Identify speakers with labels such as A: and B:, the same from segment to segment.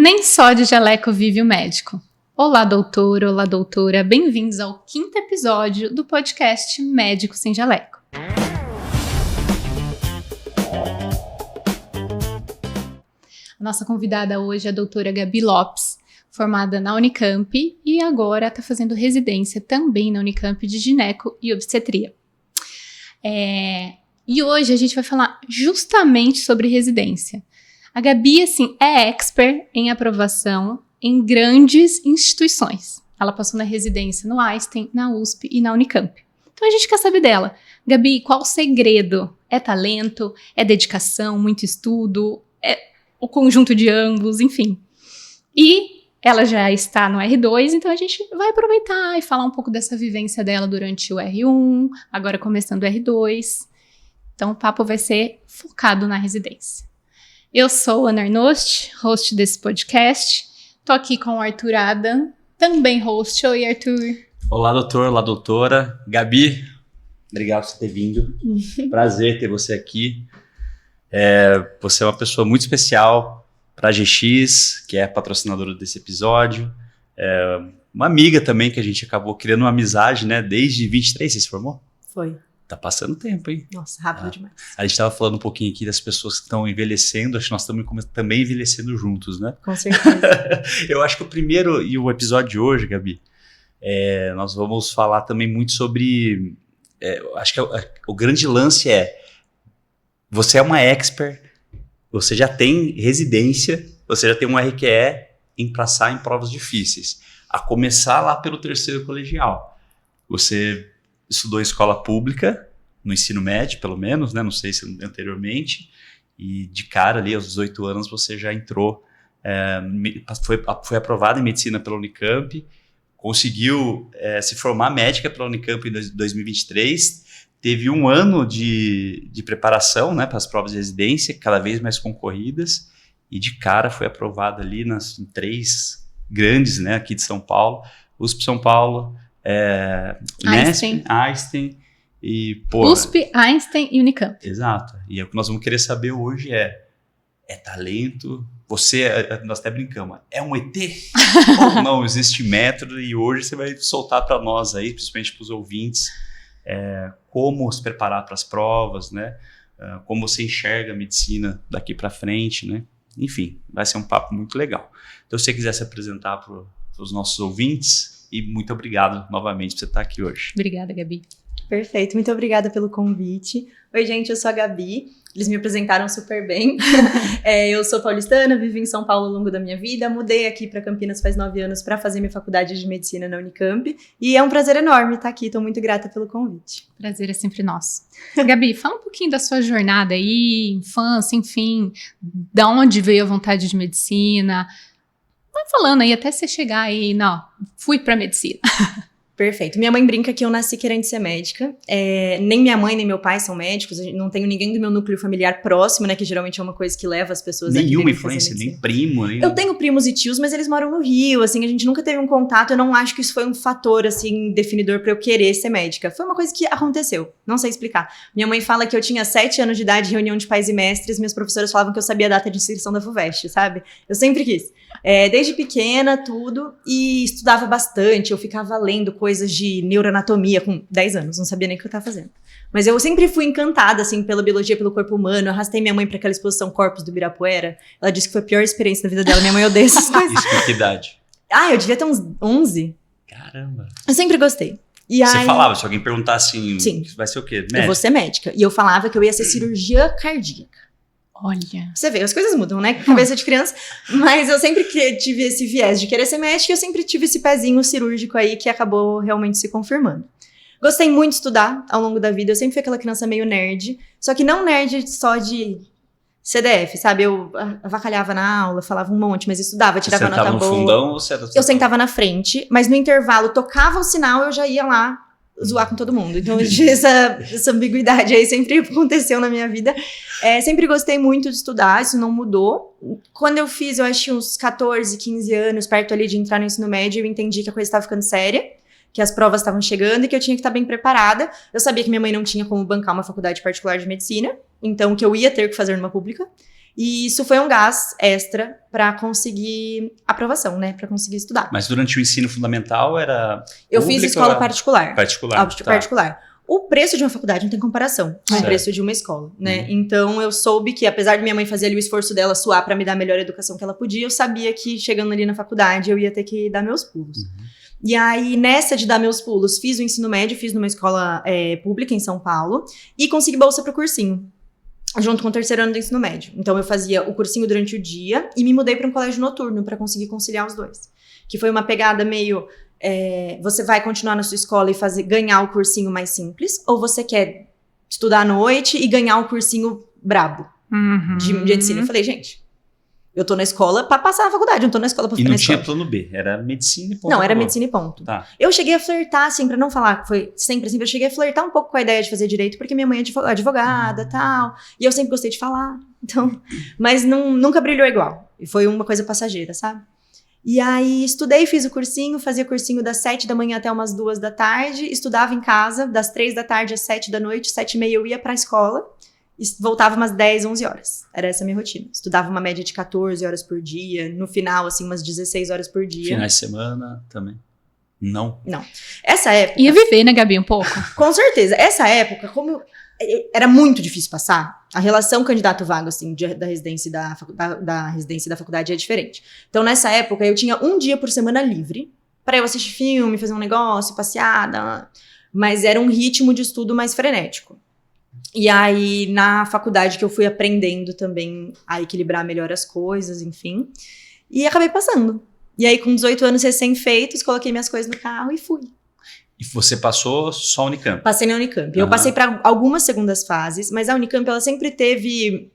A: Nem só de jaleco vive o médico. Olá, doutor, olá, doutora. Bem-vindos ao 5º episódio do podcast Médico Sem Jaleco. A nossa convidada hoje é a doutora Gabi Lopes, formada na Unicamp e agora está fazendo residência também na Unicamp de gineco e obstetria. E hoje a gente vai falar justamente sobre residência. A Gabi, assim, é expert em aprovação em grandes instituições. Ela passou na residência no Einstein, na USP e na Unicamp. Então a gente quer saber dela. Gabi, qual o segredo? É talento? É dedicação? Muito estudo? É o conjunto de ambos? Enfim. E ela já está no R2, então a gente vai aproveitar e falar um pouco dessa vivência dela durante o R1, agora começando o R2. Então o papo vai ser focado na residência. Eu sou Ana Arnost, host desse podcast. Tô aqui com o Arthur Adam, também host. Oi, Arthur.
B: Olá, doutor. Olá, doutora. Gabi, obrigado por você ter vindo. Prazer ter você aqui. Você é uma pessoa muito especial para a GX, que é patrocinadora desse episódio. Uma amiga também, que a gente acabou criando uma amizade, né? Desde 23, você se formou?
C: Foi.
B: Tá passando tempo, hein?
C: Nossa, rápido demais.
B: A gente estava falando um pouquinho aqui das pessoas que estão envelhecendo, acho que nós estamos também envelhecendo juntos, né?
C: Com certeza.
B: Eu acho que o primeiro e o episódio de hoje, Gabi, nós vamos falar também muito sobre... acho que o grande lance você é uma expert, você já tem residência, você já tem um RQE em passar em provas difíceis. A começar lá pelo 3º colegial. Você estudou em escola pública, no ensino médio, pelo menos, né? Não sei se anteriormente. E de cara ali, aos 18 anos, você já entrou, foi aprovado em medicina pela Unicamp, conseguiu se formar médica pela Unicamp em 2023, teve um ano de preparação, né, para as provas de residência, cada vez mais concorridas, e de cara foi aprovada ali em 3 grandes, né, aqui de São Paulo, USP São Paulo, Einstein e
A: USP, Einstein e Unicamp.
B: Exato. E o que nós vamos querer saber hoje é talento? Nós até brincamos, é um ET? Ou não existe método? E hoje você vai soltar para nós aí, principalmente para os ouvintes, como se preparar para as provas, né? Como você enxerga a medicina daqui para frente, né? Enfim, vai ser um papo muito legal. Então, se você quiser se apresentar para os nossos ouvintes, e muito obrigado novamente por você estar aqui hoje.
A: Obrigada, Gabi.
C: Perfeito, muito obrigada pelo convite. Oi, gente, eu sou a Gabi, eles me apresentaram super bem. Eu sou paulistana, vivi em São Paulo ao longo da minha vida, mudei aqui para Campinas faz 9 anos para fazer minha faculdade de medicina na Unicamp, e é um prazer enorme estar aqui, estou muito grata pelo convite.
A: Prazer é sempre nosso. Gabi, fala um pouquinho da sua jornada aí, infância, enfim, da onde veio a vontade de medicina. Vai falando aí até você chegar aí, não, fui pra medicina.
C: Perfeito. Minha mãe brinca que eu nasci querendo ser médica. Nem minha mãe nem meu pai são médicos. Não tenho ninguém do meu núcleo familiar próximo, né? Que geralmente é uma coisa que leva as pessoas a
B: nenhuma influência, nem primo.
C: Eu tenho primos e tios, mas eles moram no Rio, assim, a gente nunca teve um contato. Eu não acho que isso foi um fator, assim, definidor pra eu querer ser médica. Foi uma coisa que aconteceu. Não sei explicar. Minha mãe fala que eu tinha 7 anos de idade, reunião de pais e mestres, meus professores falavam que eu sabia a data de inscrição da FUVEST, sabe? Eu sempre quis. Desde pequena, tudo, e estudava bastante, eu ficava lendo coisas de neuroanatomia com 10 anos, não sabia nem o que eu estava fazendo. Mas eu sempre fui encantada, assim, pela biologia, pelo corpo humano. Eu arrastei minha mãe para aquela exposição Corpus do Ibirapuera. Ela disse que foi a pior experiência da vida dela. Minha mãe odeia essas coisas.
B: Isso com que idade?
C: Eu devia ter uns 11.
B: Caramba.
C: Eu sempre gostei. E
B: você
C: aí,
B: falava, se alguém perguntar assim,
C: sim,
B: vai ser o quê? Médica?
C: Eu vou ser médica. E eu falava que eu ia ser cirurgiã cardíaca.
A: Olha.
C: Você vê, as coisas mudam, né? Cabeça de criança. Mas eu sempre tive esse viés de querer ser médica e eu sempre tive esse pezinho cirúrgico aí que acabou realmente se confirmando. Gostei muito de estudar ao longo da vida. Eu sempre fui aquela criança meio nerd. Só que não nerd só de CDF, sabe? Eu avacalhava na aula, falava um monte, mas estudava, tirava nota boa. Você
B: sentava no fundão ou você era...
C: Eu sentava na frente, mas no intervalo tocava o sinal, eu já ia lá zoar com todo mundo. Então, essa ambiguidade aí sempre aconteceu na minha vida. Sempre gostei muito de estudar, isso não mudou. Quando eu fiz, eu acho uns 14, 15 anos, perto ali de entrar no ensino médio, eu entendi que a coisa estava ficando séria, que as provas estavam chegando e que eu tinha que estar bem preparada. Eu sabia que minha mãe não tinha como bancar uma faculdade particular de medicina, então que eu ia ter que fazer numa pública. E isso foi um gás extra para conseguir aprovação, né? Para conseguir estudar.
B: Mas durante o ensino fundamental era
C: Eu fiz escola particular.
B: Particular.
C: Particular. O preço de uma faculdade não tem comparação com o preço de uma escola, né? Então eu soube que, apesar de minha mãe fazer ali o esforço dela suar pra me dar a melhor educação que ela podia, eu sabia que chegando ali na faculdade eu ia ter que dar meus pulos. E aí, nessa de dar meus pulos, fiz o ensino médio, fiz numa escola pública em São Paulo e consegui bolsa pro cursinho, junto com o terceiro ano do ensino médio. Então eu fazia o cursinho durante o dia e me mudei pra um colégio noturno pra conseguir conciliar os dois. Que foi uma pegada meio... você vai continuar na sua escola e ganhar o cursinho mais simples, ou você quer estudar à noite e ganhar o cursinho brabo de ensino? Eu falei, gente, eu tô na escola pra passar na faculdade, eu não tô na escola pra ficar na escola.
B: E não tinha plano B, era medicina e ponto.
C: Não, era medicina e ponto.
B: Tá.
C: Eu cheguei a flertar, assim, pra não falar que foi sempre assim, eu cheguei a flertar um pouco com a ideia de fazer direito, porque minha mãe é advogada e tal, e eu sempre gostei de falar, então, mas nunca brilhou igual, e foi uma coisa passageira, sabe? E aí, estudei, fiz o cursinho, fazia cursinho das 7 da manhã até umas 2 da tarde, estudava em casa, das 3 da tarde às 7 da noite, 7h30 eu ia pra escola, e voltava umas 10, 11 horas. Era essa a minha rotina. Estudava uma média de 14 horas por dia, no final, assim, umas 16 horas por dia.
B: Finais de semana também? Não.
C: Essa época...
A: Ia viver, né, Gabi, um pouco?
C: Com certeza. Essa época, como era muito difícil passar, a relação candidato-vago, assim, da residência da residência da faculdade é diferente. Então, nessa época, eu tinha um dia por semana livre para eu assistir filme, fazer um negócio, passeada, mas era um ritmo de estudo mais frenético. E aí, na faculdade que eu fui aprendendo também a equilibrar melhor as coisas, enfim, e acabei passando. E aí, com 18 anos recém-feitos, coloquei minhas coisas no carro e fui.
B: E você passou só a Unicamp?
C: Passei na Unicamp. Eu passei para algumas segundas fases, mas a Unicamp, ela sempre teve...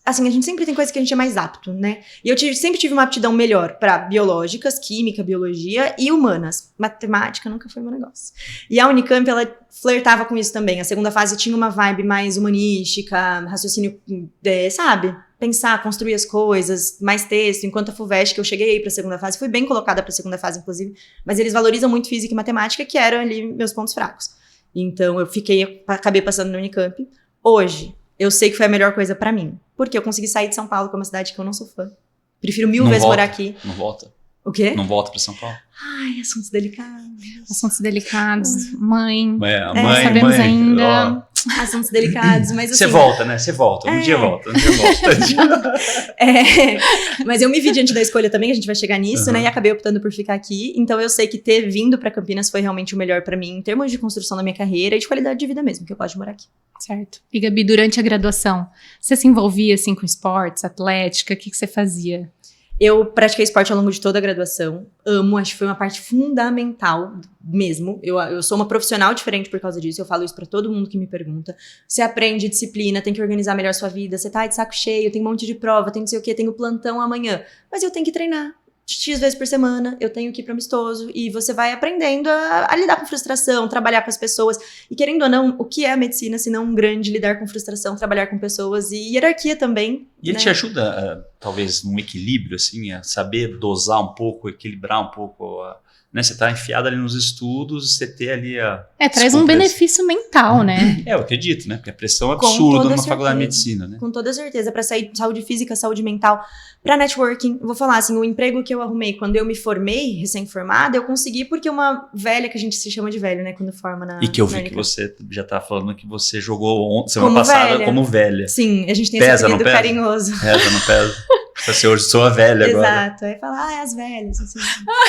C: Assim, a gente sempre tem coisa que a gente é mais apto, né? E eu sempre tive uma aptidão melhor para biológicas, química, biologia e humanas. Matemática nunca foi meu negócio. E a Unicamp, ela flertava com isso também. A segunda fase tinha uma vibe mais humanística, raciocínio, sabe? Pensar, construir as coisas, mais texto, enquanto a FUVEST, que eu cheguei aí pra segunda fase, fui bem colocada pra segunda fase, inclusive, mas eles valorizam muito física e matemática, que eram ali meus pontos fracos. Então, acabei passando na Unicamp. Hoje, eu sei que foi a melhor coisa pra mim, porque eu consegui sair de São Paulo, que é uma cidade que eu não sou fã. Prefiro mil vezes morar aqui.
B: Não volta?
C: O quê?
B: Não volta pra São Paulo?
C: Ai, assuntos delicados.
A: Assuntos delicados. Mãe.
B: Mãe,
A: sabemos ainda.
C: Assuntos delicados, mas assim...
B: Você volta, né? Você volta. Um dia volta.
C: Mas eu me vi diante da escolha também, a gente vai chegar nisso, né? E acabei optando por ficar aqui. Então eu sei que ter vindo pra Campinas foi realmente o melhor pra mim, em termos de construção da minha carreira e de qualidade de vida mesmo, que eu gosto de morar aqui.
A: Certo. E Gabi, durante a graduação, você se envolvia assim com esportes, atlética? O que você fazia?
C: Eu pratiquei esporte ao longo de toda a graduação. Amo, acho que foi uma parte fundamental mesmo. Eu sou uma profissional diferente por causa disso. Eu falo isso pra todo mundo que me pergunta. Você aprende disciplina, tem que organizar melhor sua vida. Você tá de saco cheio, tem um monte de prova, tem não sei o quê, tem o plantão amanhã. Mas eu tenho que treinar. X vezes por semana, eu tenho que ir para amistoso, e você vai aprendendo a lidar com frustração, trabalhar com as pessoas, e querendo ou não, o que é a medicina se não um grande lidar com frustração, trabalhar com pessoas e hierarquia também.
B: E ele te ajuda, talvez, num equilíbrio, assim, a saber dosar um pouco, equilibrar um pouco, né? Você tá enfiado ali nos estudos, você ter ali a...
A: traz um benefício mental, né?
B: Eu acredito, né? Porque a pressão é absurda numa faculdade de medicina, né?
C: Com toda certeza, para sair saúde física, saúde mental, para networking. Eu vou falar assim, o emprego que eu arrumei quando eu me formei, recém-formada, eu consegui porque uma velha, que a gente se chama de velho, né? Quando forma na...
B: E que eu vi que você já tá falando que você jogou semana passada como velha.
C: Sim, a gente tem
B: pesa,
C: esse apelido carinhoso.
B: Pesa, não pesa? Você hoje sou a velha agora.
C: Exato. Aí fala, as velhas. Assim.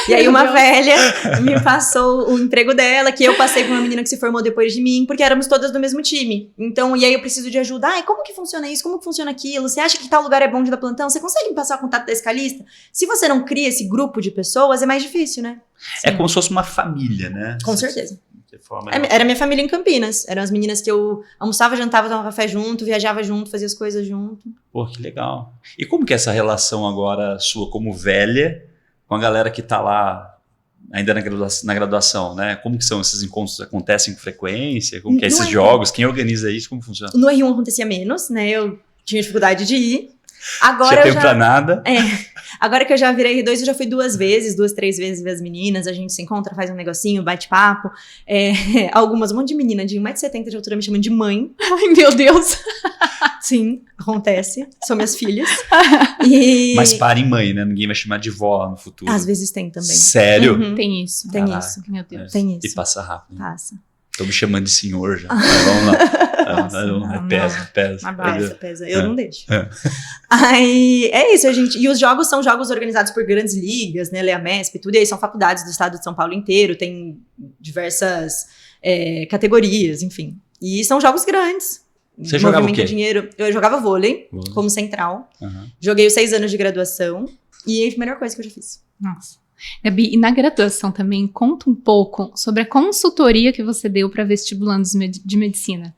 C: E aí uma velha me passou o emprego dela, que eu passei pra uma menina que se formou depois de mim, porque éramos todas do mesmo time. Então, e aí eu preciso de ajuda. Ai, como que funciona isso? Como que funciona aquilo? Você acha que tal lugar é bom de dar plantão? Você consegue me passar o contato da escalista? Se você não cria esse grupo de pessoas, é mais difícil, né?
B: É como se fosse uma família, né?
C: Com certeza. Era minha família em Campinas. Eram as meninas que eu almoçava, jantava, tomava café junto, viajava junto, fazia as coisas junto.
B: Pô, que legal. E como que é essa relação agora sua como velha com a galera que tá lá ainda na graduação, né? Como que são esses encontros? Acontecem com frequência? Como que é esses jogos? Quem organiza isso? Como funciona?
C: No R1 acontecia menos, né? Eu tinha dificuldade de ir. Agora
B: Tinha
C: eu
B: tempo
C: já...
B: pra nada.
C: Agora que eu já virei R2, eu já fui 2 vezes, 2, 3 vezes ver as meninas, a gente se encontra, faz um negocinho, bate papo. Um monte de menina de 1,70 m de altura me chamam de mãe.
A: Ai, meu Deus.
C: Sim, acontece. São minhas filhas.
B: Mas para em mãe, né? Ninguém vai chamar de vó no futuro.
C: Às vezes tem também.
B: Sério?
C: Uhum.
A: Tem isso.
C: Tem
B: Caraca.
C: isso.
A: Meu Deus.
C: Tem isso.
B: E passa rápido.
C: Passa.
B: Tô me chamando de senhor já. Mas vamos lá.
A: Não,
B: Pesa.
C: Pesa. Eu não deixo.
B: É.
C: Aí, é isso, gente. E os jogos são jogos organizados por grandes ligas, né? Leamesp e tudo. E aí são faculdades do estado de São Paulo inteiro. Tem diversas categorias, enfim. E são jogos grandes.
B: Você jogava o quê?
C: Dinheiro. Eu jogava vôlei como central.
B: Uhum.
C: Joguei os 6 anos de graduação. E é a melhor coisa que eu já fiz.
A: Nossa. Gabi, e na graduação também, conta um pouco sobre a consultoria que você deu para vestibulandos de medicina.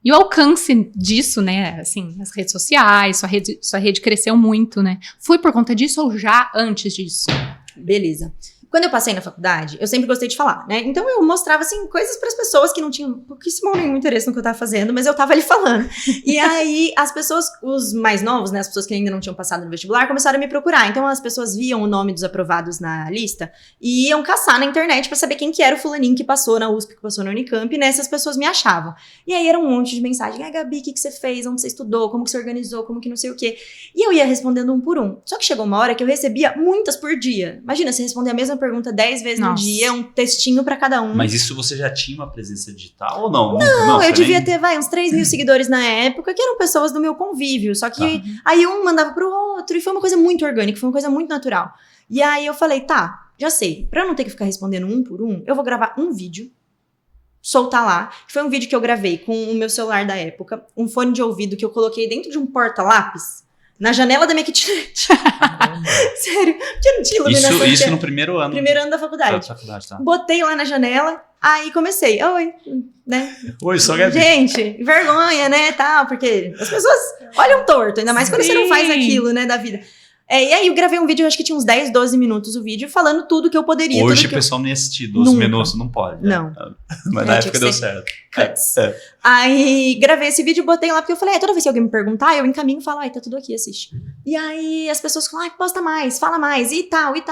A: E o alcance disso, né, assim, nas redes sociais, sua rede cresceu muito, né? Foi por conta disso ou já antes disso?
C: Beleza. Quando eu passei na faculdade, eu sempre gostei de falar, né? Então eu mostrava, assim, coisas para as pessoas que não tinham pouquíssimo ou nenhum interesse no que eu tava fazendo, mas eu tava ali falando. E aí, as pessoas, os mais novos, né? As pessoas que ainda não tinham passado no vestibular, começaram a me procurar. Então as pessoas viam o nome dos aprovados na lista e iam caçar na internet para saber quem que era o fulaninho que passou na USP, que passou na Unicamp, e nessas pessoas me achavam. E aí era um monte de mensagem. Ai, Gabi, o que você fez? Onde você estudou? Como que você organizou? Como que não sei o quê? E eu ia respondendo um por um. Só que chegou uma hora que eu recebia muitas por dia. Imagina, você responder a mesma pergunta 10 vezes no dia, um textinho pra cada um.
B: Mas isso você já tinha uma presença digital ou não?
C: Não, eu devia ter, uns 3 mil seguidores na época, que eram pessoas do meu convívio. Só que aí um mandava pro outro, e foi uma coisa muito orgânica, foi uma coisa muito natural. E aí eu falei, tá, já sei, pra eu não ter que ficar respondendo um por um, eu vou gravar um vídeo, soltar lá. Foi um vídeo que eu gravei com o meu celular da época, um fone de ouvido que eu coloquei dentro de um porta-lápis, na janela da minha kitnet. Sério, porque não tinha iluminação.
B: Isso no primeiro ano.
C: Primeiro ano da faculdade.
B: Tá.
C: Botei lá na janela, aí comecei. Oi, né?
B: Oi, sou a Gabi.
C: Gente, vergonha, né, tal, porque as pessoas olham torto, ainda mais quando você não faz aquilo, né, da vida. E aí eu gravei um vídeo, eu acho que tinha uns 10, 12 minutos o vídeo, falando tudo que eu poderia.
B: Hoje o pessoal não ia assistir, 12 minutos não pode. Né?
C: Não.
B: Mas na época deu certo.
C: Cuts. Aí gravei esse vídeo, botei lá, porque eu falei, toda vez que alguém me perguntar, eu encaminho e falo, tá tudo aqui, assiste. E aí as pessoas falam, posta mais, fala mais, e tal. E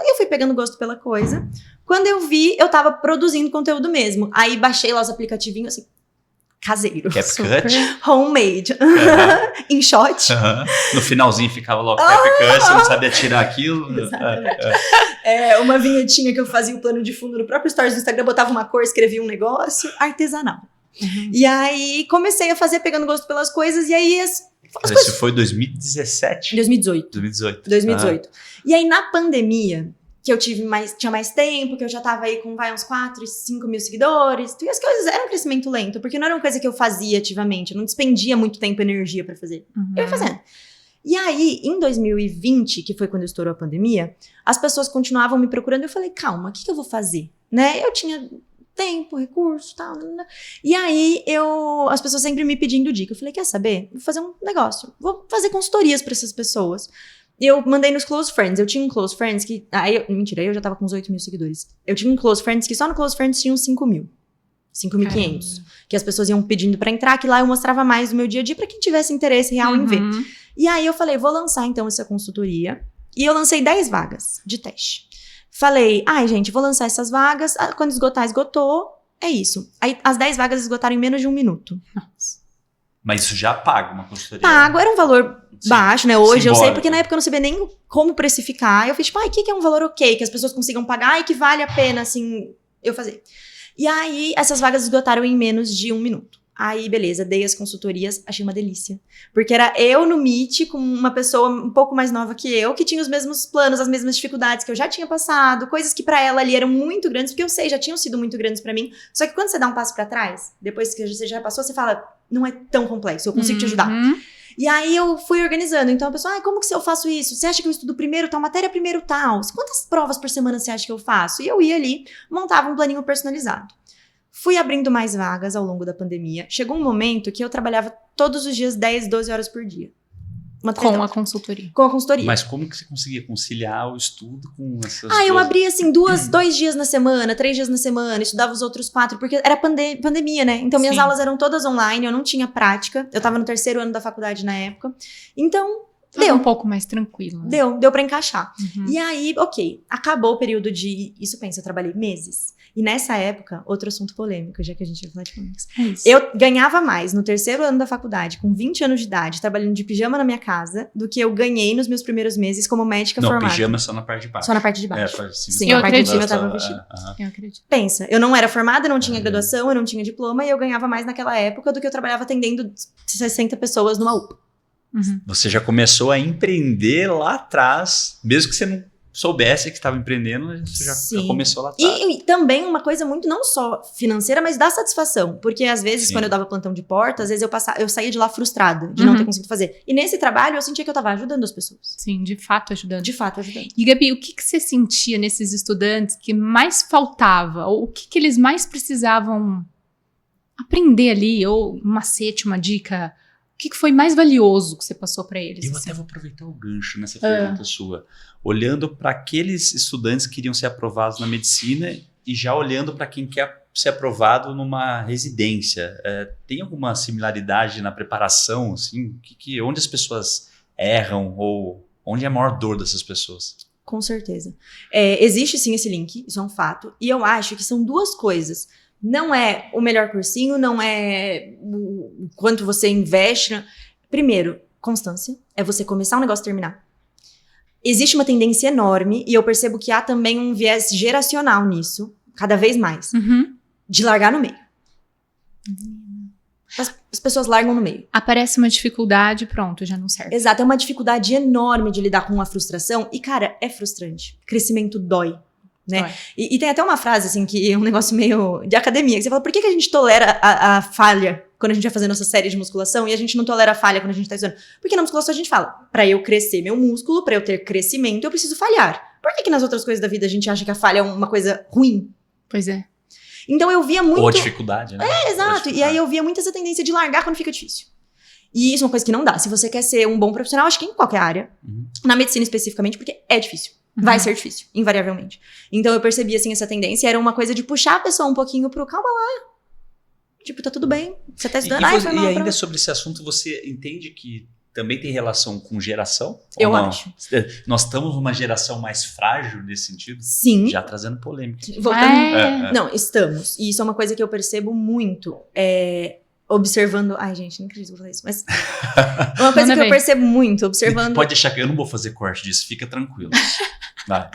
C: eu fui pegando gosto pela coisa. Quando eu vi, eu tava produzindo conteúdo mesmo. Aí baixei lá os aplicativinhos, assim, caseiro.
B: CapCut?
C: Homemade. Em shot.
B: No finalzinho ficava logo CapCut, você não sabia tirar aquilo.
C: Exatamente. Uma vinhetinha que eu fazia o plano de fundo no próprio stories do Instagram, botava uma cor, escrevia um negócio, artesanal. E aí comecei a fazer, pegando gosto pelas coisas, e aí as coisas...
B: Isso foi 2017?
C: 2018. E aí na pandemia, que eu tinha mais tempo, que eu já tava aí com uns 4, 5 mil seguidores, e as coisas eram um crescimento lento, porque não era uma coisa que eu fazia ativamente, eu não despendia muito tempo e energia pra fazer. Eu ia fazendo. E aí, em 2020, que foi quando estourou a pandemia, as pessoas continuavam me procurando, eu falei, calma, o que eu vou fazer? Né? Eu tinha tempo, recurso, tal. E aí, as pessoas sempre me pedindo dica. Eu falei, quer saber? Vou fazer um negócio. Vou fazer consultorias pra essas pessoas. Eu mandei nos Close Friends. Eu tinha um Close Friends que... Mentira, aí eu já tava com uns 8 mil seguidores. Eu tinha um Close Friends que só no Close Friends tinha uns 5 mil. 5.500. Que as pessoas iam pedindo pra entrar, que lá eu mostrava mais do meu dia a dia pra quem tivesse interesse real em ver. E aí eu falei, vou lançar então essa consultoria. E eu lancei 10 vagas de teste. Falei, gente, vou lançar essas vagas. Quando esgotar, esgotou. É isso. Aí as 10 vagas esgotaram em menos de 1 minuto.
B: Nossa. Mas isso já paga uma consultoria?
C: Pago, era um valor baixo, né? Hoje
B: simbólico.
C: Eu sei, porque na época eu não sabia nem como precificar. Eu fiz, tipo, o que é um valor ok, que as pessoas consigam pagar e que vale a pena, assim, eu fazer. E aí, essas vagas esgotaram em menos de 1 minuto. Aí, beleza, dei as consultorias, achei uma delícia. Porque era eu no Meet com uma pessoa um pouco mais nova que eu, que tinha os mesmos planos, as mesmas dificuldades que eu já tinha passado, coisas que pra ela ali eram muito grandes, porque eu sei, já tinham sido muito grandes pra mim. Só que quando você dá um passo pra trás, depois que você já passou, você fala, não é tão complexo, eu consigo te ajudar. E aí eu fui organizando. Então a pessoa, como que eu faço isso? Você acha que eu estudo primeiro tal matéria, primeiro tal? Quantas provas por semana você acha que eu faço? E eu ia ali, montava um planinho personalizado. Fui abrindo mais vagas ao longo da pandemia. Chegou um momento que eu trabalhava todos os dias 10, 12 horas por dia.
A: Com a consultoria.
C: Com a consultoria.
B: Mas como que você conseguia conciliar o estudo com essas
C: eu abria assim 2 dias na semana, 3 dias na semana, estudava os outros 4, porque era pandemia, né? Então minhas aulas eram todas online, eu não tinha prática. Eu tava no 3º ano da faculdade na época. Então,
A: Tava um pouco mais tranquilo. Né?
C: Deu pra encaixar.
A: Uhum.
C: E aí, ok, acabou o período de... Isso, pensa, eu trabalhei meses. E nessa época, outro assunto polêmico, já que a gente ia falar de polêmicas.
A: É isso.
C: Eu ganhava mais no 3º ano da faculdade, com 20 anos de idade, trabalhando de pijama na minha casa, do que eu ganhei nos meus primeiros meses como médica formada.
B: Não, pijama é só na parte de baixo.
C: Só na parte de baixo.
B: Parte de cima.
C: Sim,
A: Eu
C: na parte de cima eu
A: acredito.
C: tava vestida.
A: Eu acredito.
C: Pensa, eu não era formada, não tinha graduação, eu não tinha diploma, e eu ganhava mais naquela época do que eu trabalhava atendendo 60 pessoas numa UPA.
A: Uhum.
B: Você já começou a empreender lá atrás, mesmo que você não soubesse que estava empreendendo, você já começou lá atrás.
C: E também uma coisa muito, não só financeira, mas da satisfação. Porque às vezes,
B: Sim.
C: quando eu dava plantão de porta, às vezes eu saía de lá frustrada, de não ter conseguido fazer. E nesse trabalho, eu sentia que eu tava ajudando as pessoas.
A: Sim, de fato ajudando.
C: De fato, ajudando.
A: E Gabi, o que você sentia nesses estudantes que mais faltava? Ou o que eles mais precisavam aprender ali? Ou um macete, uma dica? O que foi mais valioso que você passou para eles?
B: Eu
A: assim?
B: até vou aproveitar o gancho nessa pergunta sua. Olhando para aqueles estudantes que queriam ser aprovados na medicina e já olhando para quem quer ser aprovado numa residência. Tem alguma similaridade na preparação? Assim? Onde as pessoas erram ou onde é a maior dor dessas pessoas?
C: Com certeza. Existe sim esse link, isso é um fato. E eu acho que são duas coisas. Não é o melhor cursinho, não é o quanto você investe. Primeiro, constância. É você começar um negócio e terminar. Existe uma tendência enorme, e eu percebo que há também um viés geracional nisso, cada vez mais, de largar no meio. As pessoas largam no meio.
A: Aparece uma dificuldade, pronto, já não serve.
C: Exato, é uma dificuldade enorme de lidar com uma frustração, e cara, é frustrante. Crescimento dói. Né? E tem até uma frase, assim, que é um negócio meio de academia, que você fala, por que a gente tolera a falha quando a gente vai fazer nossa série de musculação e a gente não tolera a falha quando a gente tá estudando? Porque na musculação a gente fala, pra eu crescer meu músculo, pra eu ter crescimento, eu preciso falhar. Por que nas outras coisas da vida a gente acha que a falha é uma coisa ruim?
A: Pois é.
C: Então eu via muito...
B: Ou a dificuldade, né?
C: Exato. E aí eu via muito essa tendência de largar quando fica difícil. E isso é uma coisa que não dá. Se você quer ser um bom profissional, acho que em qualquer área, na medicina especificamente, porque é difícil. Vai ser difícil, invariavelmente. Então eu percebi, assim, essa tendência. Era uma coisa de puxar a pessoa um pouquinho pro calma lá. Tipo, tá tudo bem. Você tá estudando.
B: E ainda sobre esse assunto, você entende que também tem relação com geração?
C: Eu
B: ou não?
C: acho.
B: Nós estamos numa geração mais frágil nesse sentido?
C: Sim.
B: Já trazendo polêmica.
C: Voltando. Não, estamos. E isso é uma coisa que eu percebo muito. Observando... Ai, gente, não acredito que eu vou falar isso, mas... Uma coisa que eu percebo muito, observando...
B: Pode deixar que eu não vou fazer corte disso, fica tranquilo. Vai.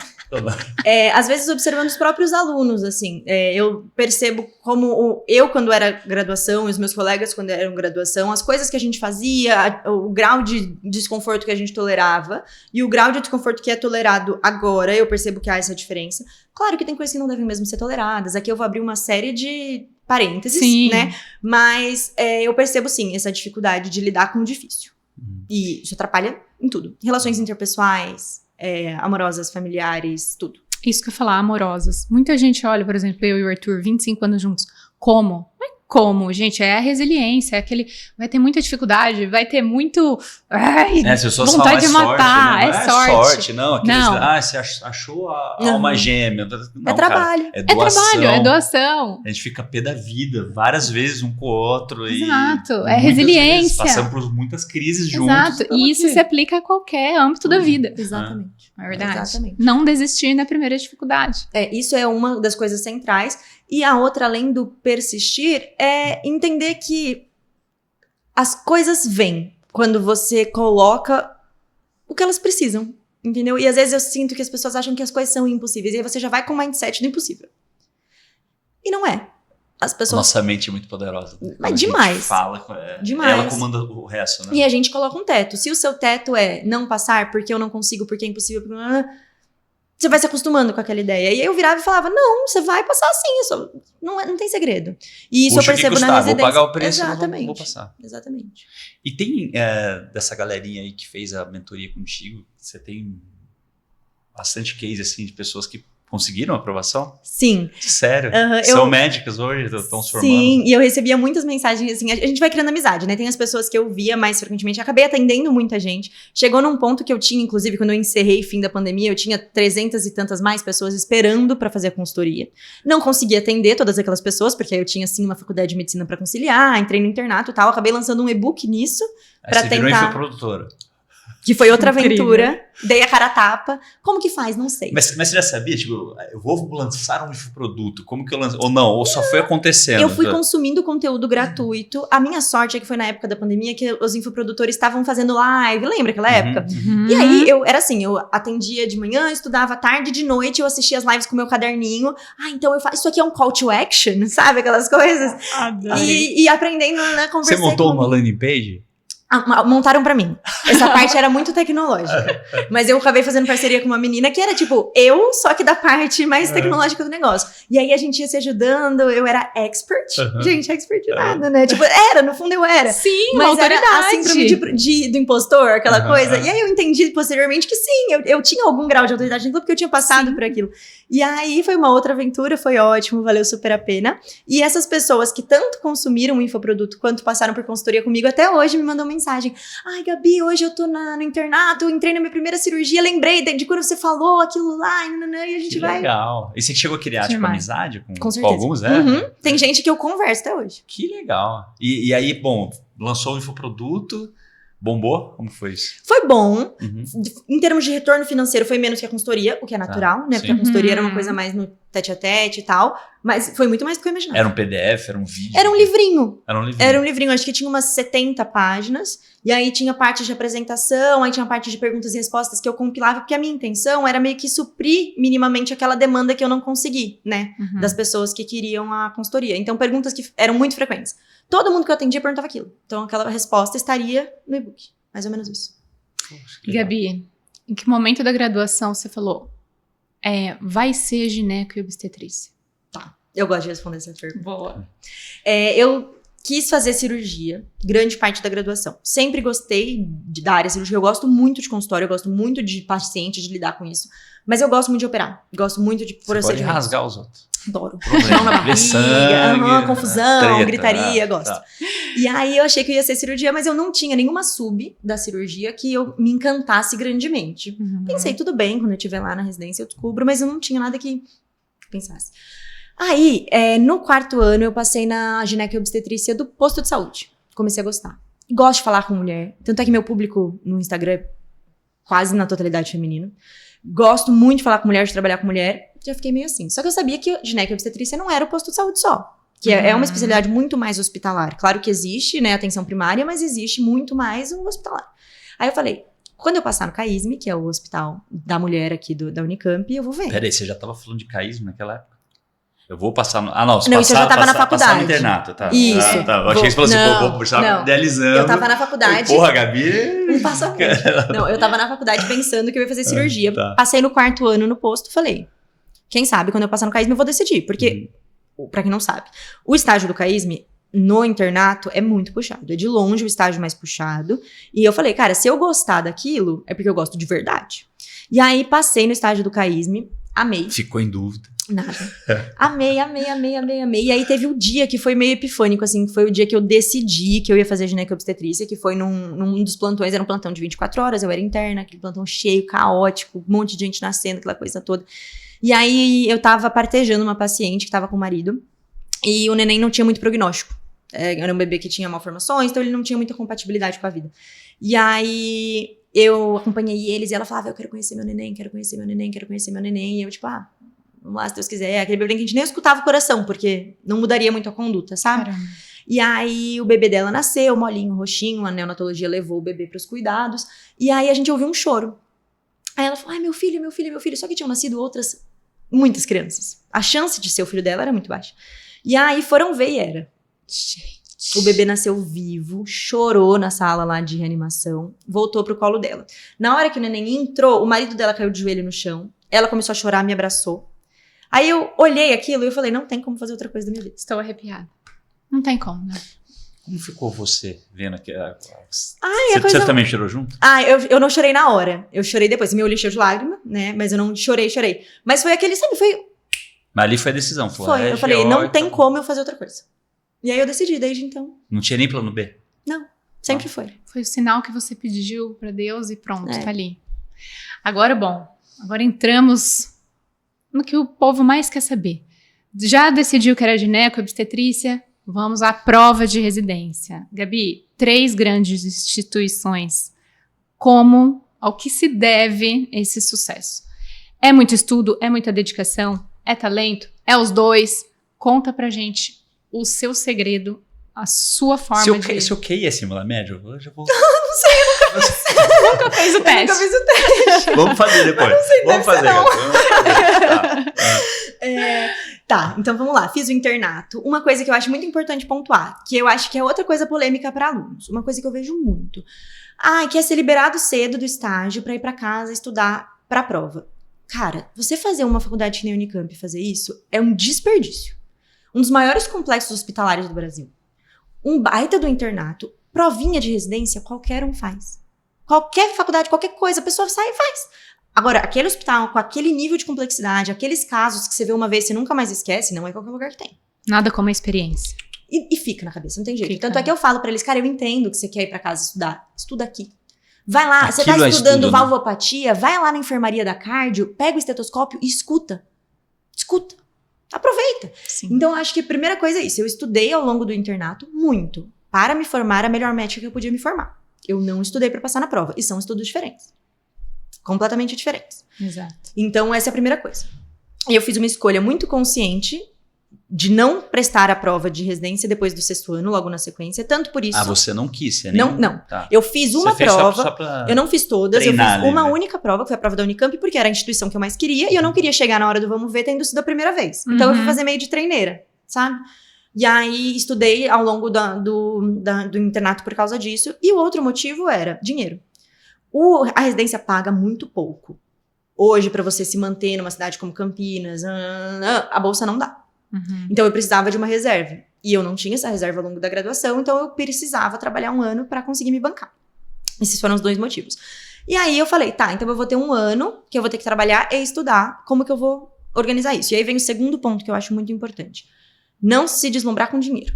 C: Às vezes observando os próprios alunos, assim, eu percebo como eu, quando era graduação, e os meus colegas, quando eram graduação, as coisas que a gente fazia, o grau de desconforto que a gente tolerava, e o grau de desconforto que é tolerado agora, eu percebo que há essa diferença. Claro que tem coisas que não devem mesmo ser toleradas, aqui eu vou abrir uma série de parênteses, sim, né? Mas eu percebo, sim, essa dificuldade de lidar com o difícil. E isso atrapalha em tudo. Relações interpessoais, amorosas, familiares, tudo.
A: Isso que eu ia falar, amorosas. Muita gente olha, por exemplo, eu e o Arthur, 25 anos juntos. Como? Não é como, gente, é a resiliência, é aquele... Vai ter muita dificuldade, vai ter muito... vontade de matar,
B: sorte, né? Não é sorte, não. Você achou a alma gêmea. Não,
C: é trabalho.
B: Cara, é doação.
A: É trabalho, é doação.
B: A gente fica pé da vida, várias vezes um com o outro.
A: Exato,
B: é
A: resiliência.
B: Passamos por muitas crises juntos.
A: Exato, e isso se aplica a qualquer âmbito da vida.
C: Exatamente.
A: É verdade.
C: Exatamente.
A: Não desistir na primeira dificuldade.
C: Isso é uma das coisas centrais. E a outra, além do persistir, é entender que as coisas vêm quando você coloca o que elas precisam, entendeu? E às vezes eu sinto que as pessoas acham que as coisas são impossíveis. E aí você já vai com o mindset do impossível. E não é. As pessoas...
B: Nossa mente é muito poderosa.
C: Mas demais.
B: Demais. Ela comanda o resto, né?
C: E a gente coloca um teto. Se o seu teto é não passar porque eu não consigo, porque é impossível, você vai se acostumando com aquela ideia. E aí eu virava e falava, não, você vai passar assim, não tem segredo. E isso eu percebo na residência.
B: Vou pagar o preço,
C: exatamente.
B: Vou passar.
C: Exatamente.
B: E tem dessa galerinha aí que fez a mentoria contigo, você tem bastante case assim de pessoas que conseguiram a aprovação?
C: Sim.
B: Sério? São médicas hoje, estão se formando?
C: Sim, e eu recebia muitas mensagens, assim, a gente vai criando amizade, né? Tem as pessoas que eu via mais frequentemente, acabei atendendo muita gente. Chegou num ponto que eu tinha, inclusive, quando eu encerrei fim da pandemia, eu tinha 300 e tantas mais pessoas esperando pra fazer a consultoria. Não consegui atender todas aquelas pessoas, porque aí eu tinha, assim, uma faculdade de medicina pra conciliar, entrei no internato e tal, acabei lançando um e-book nisso,
B: Aí
C: pra
B: você
C: tentar...
B: virou infoprodutora.
C: Que foi outra
A: Incrível.
C: aventura. Dei a cara a tapa. Como que faz? Não sei.
B: Mas você já sabia, tipo, eu vou lançar um infoproduto, como que eu lanço? Ou não, ou só foi acontecendo?
C: Eu fui consumindo conteúdo gratuito. A minha sorte é que foi na época da pandemia que os infoprodutores estavam fazendo live. Lembra aquela época?
A: Uhum.
C: E aí, era assim, eu atendia de manhã, estudava tarde, de noite, eu assistia as lives com o meu caderninho. Então eu faço, isso aqui é um call to action, sabe? Aquelas coisas. E aprendendo, né,
B: Você
C: conversei
B: montou
C: com
B: uma landing page?
C: montaram pra mim. Essa parte era muito tecnológica. Mas eu acabei fazendo parceria com uma menina que era tipo eu, só que da parte mais tecnológica do negócio. E aí a gente ia se ajudando, eu era expert. Gente, expert de nada, né? Tipo, no fundo eu era.
A: Sim,
C: Mas
A: uma
C: era
A: autoridade.
C: a síndrome do impostor, aquela coisa. E aí eu entendi posteriormente que sim, eu tinha algum grau de autoridade naquilo, porque eu tinha passado por aquilo. E aí foi uma outra aventura, foi ótimo, valeu super a pena. E essas pessoas que tanto consumiram o infoproduto quanto passaram por consultoria comigo, até hoje me mandam mensagem. Ai, Gabi, hoje eu tô no internato, entrei na minha primeira cirurgia, lembrei de quando você falou aquilo lá, e a gente vai...
B: Legal. E você chegou a criar, tipo, amizade com
C: certeza.
B: alguns, né?
C: Uhum. Tem gente que eu converso até hoje.
B: Que legal. E aí, bom, lançou o infoproduto, bombou? Como foi isso?
C: Foi bom.
B: Uhum.
C: Em termos de retorno financeiro, foi menos que a consultoria, o que é natural, né?
B: sim.
C: Porque a consultoria era uma coisa mais no tete-a-tete e tal. Mas foi muito mais do que eu imaginava.
B: Era um PDF, era um vídeo?
C: Era um livrinho.
B: Era um
C: livrinho, acho que tinha umas 70 páginas. E aí tinha parte de apresentação, aí tinha parte de perguntas e respostas que eu compilava, porque a minha intenção era meio que suprir minimamente aquela demanda que eu não consegui, né?
A: Uhum.
C: Das pessoas que queriam a consultoria. Então, perguntas que eram muito frequentes. Todo mundo que eu atendia perguntava aquilo. Então, aquela resposta estaria no e-book. Mais ou menos isso.
B: Poxa, que legal.
A: Gabi, em que momento da graduação você falou vai ser gineco e obstetrícia?
C: Eu gosto de responder essa pergunta.
A: Boa.
C: Eu quis fazer cirurgia, grande parte da graduação. Sempre gostei da área cirúrgica, eu gosto muito de consultório, eu gosto muito de paciente, de lidar com isso. Mas eu gosto muito de operar, gosto muito de
B: Você pode
C: procedimentos.
B: rasgar os outros.
C: Adoro.
B: Problema,
C: Mão na
B: ver sangue,
C: barriga, confusão,
B: treta,
C: gritaria, gosto.
B: Tá.
C: E aí eu achei que eu ia ser cirurgia, mas eu não tinha nenhuma sub da cirurgia que eu me encantasse grandemente.
A: Uhum.
C: Pensei, tudo bem, quando eu estiver lá na residência eu descubro, mas eu não tinha nada que pensasse. Aí, no 4º ano, eu passei na gineco e obstetrícia do posto de saúde. Comecei a gostar. Gosto de falar com mulher. Tanto é que meu público no Instagram é quase na totalidade feminino. Gosto muito de falar com mulher, de trabalhar com mulher. Já fiquei meio assim. Só que eu sabia que gineco e obstetrícia não era o posto de saúde só. Que é uma especialidade muito mais hospitalar. Claro que existe, né, atenção primária, mas existe muito mais o hospitalar. Aí eu falei, quando eu passar no CAISM, que é o hospital da mulher aqui da Unicamp, eu vou ver.
B: Peraí, você já estava falando de caísmo naquela época? Eu vou passar no... Ah, não.
C: Não, isso eu já tava na faculdade.
B: Passar no internato, tá.
C: Isso.
B: Ah, tá. Eu achei que você falou assim, pô, você tava idealizando.
C: Eu tava na faculdade.
B: Porra, Gabi...
C: Não passa muito. Não, eu tava na faculdade pensando que eu ia fazer cirurgia.
B: Tá.
C: Passei no 4º ano no posto, falei, quem sabe quando eu passar no CAISM eu vou decidir. Porque, pra quem não sabe, o estágio do CAISM no internato é muito puxado. É de longe o estágio mais puxado. E eu falei, cara, se eu gostar daquilo, é porque eu gosto de verdade. E aí passei no estágio do CAISM, amei.
B: Ficou em dúvida.
C: Nada. Amei. E aí teve o dia que foi meio epifânico, assim, que foi o dia que eu decidi que eu ia fazer gineco e obstetrícia, que foi num dos plantões, era um plantão de 24 horas, eu era interna, aquele plantão cheio, caótico, um monte de gente nascendo, aquela coisa toda. E aí eu tava partejando uma paciente que tava com o marido, e o neném não tinha muito prognóstico. Era um bebê que tinha malformações, então ele não tinha muita compatibilidade com a vida. E aí eu acompanhei eles, e ela falava, eu quero conhecer meu neném, quero conhecer meu neném, quero conhecer meu neném. E eu tipo, vamos lá, se Deus quiser. Aquele bebê que a gente nem escutava o coração, porque não mudaria muito a conduta, sabe?
A: Caramba.
C: E aí o bebê dela nasceu, molinho, roxinho, a neonatologia levou o bebê pros cuidados. E aí a gente ouviu um choro. Aí ela falou, ai, meu filho. Só que tinham nascido muitas crianças. A chance de ser o filho dela era muito baixa. E aí foram ver e era.
A: Gente.
C: O bebê nasceu vivo, chorou na sala lá de reanimação, voltou pro colo dela. Na hora que o neném entrou, o marido dela caiu de joelho no chão, ela começou a chorar, me abraçou. Aí eu olhei aquilo e eu falei, não tem como fazer outra coisa da minha vida.
A: Estou arrepiada. Não tem como, né?
B: Como ficou você vendo aqui?
C: Você
B: também chorou junto?
C: Eu não chorei na hora. Eu chorei depois. Meu olho cheio de lágrima, né? Mas eu não chorei. Mas foi aquele, sabe?
B: Mas ali foi a decisão.
C: Foi. Eu falei, não tem como eu fazer outra coisa. E aí eu decidi desde então.
B: Não tinha nem plano B?
C: Não. Sempre foi.
A: Foi o sinal que você pediu pra Deus e pronto, tá ali. Agora entramos no que o povo mais quer saber. Já decidiu que era gineco, obstetrícia? Vamos à prova de residência. Gabi, 3 grandes instituições ao que se deve esse sucesso. É muito estudo? É muita dedicação? É talento? É os dois? Conta pra gente o seu segredo, a sua forma de...
B: Se o QI é simular médio, eu já vou...
A: Nunca fez o teste.
C: Eu nunca fiz o teste.
B: Vamos fazer depois. Vamos fazer.
C: Tá, então vamos lá. Fiz o internato. Uma coisa que eu acho muito importante pontuar, que eu acho que é outra coisa polêmica para alunos. Uma coisa que eu vejo muito. Que é ser liberado cedo do estágio para ir para casa estudar para a prova. Cara, você fazer uma faculdade que nem a Unicamp fazer isso é um desperdício. Um dos maiores complexos hospitalares do Brasil. Um baita do internato, provinha de residência, qualquer um faz. Qualquer faculdade, qualquer coisa, a pessoa sai e faz. Agora, aquele hospital com aquele nível de complexidade, aqueles casos que você vê uma vez e você nunca mais esquece, não é qualquer lugar que tem.
A: Nada como a experiência.
C: E fica na cabeça, não tem jeito.
A: Fica.
C: Tanto é que eu falo pra eles, cara, eu entendo que você quer ir pra casa estudar. Estuda aqui. Vai lá, você tá
B: Aquilo é
C: estudando
B: estudo, né?
C: valvopatia, vai lá na enfermaria da cardio, pega o estetoscópio e escuta. Escuta. Aproveita.
A: Sim.
C: Então, acho que a primeira coisa é isso. Eu estudei ao longo do internato muito para me formar a melhor médica que eu podia me formar. Eu não estudei para passar na prova. E são estudos diferentes. Completamente diferentes.
A: Exato.
C: Então, essa é a primeira coisa. E eu fiz uma escolha muito consciente de não prestar a prova de residência depois do 6º ano, logo na sequência. Tanto por isso...
B: Você não quis? Você
C: Não.
B: Tá.
C: Eu fiz uma
B: Você fez
C: prova...
B: só pra...
C: Eu não fiz todas,
B: treinar,
C: eu fiz uma
B: né?
C: única prova, que foi a prova da Unicamp, porque era a instituição que eu mais queria, e eu não queria chegar na hora do vamos ver tendo sido a primeira vez. Então eu fui fazer meio de treineira, sabe? E aí estudei ao longo do internato por causa disso, e o outro motivo era dinheiro. A residência paga muito pouco. Hoje, pra você se manter numa cidade como Campinas, a bolsa não dá. Então eu precisava de uma reserva. E eu não tinha essa reserva ao longo da graduação, então eu precisava trabalhar um ano pra conseguir me bancar. Esses foram os dois motivos. E aí eu falei, tá, então eu vou ter um ano que eu vou ter que trabalhar e estudar. Como que eu vou organizar isso? E aí vem o segundo ponto que eu acho muito importante. Não se deslumbrar com dinheiro.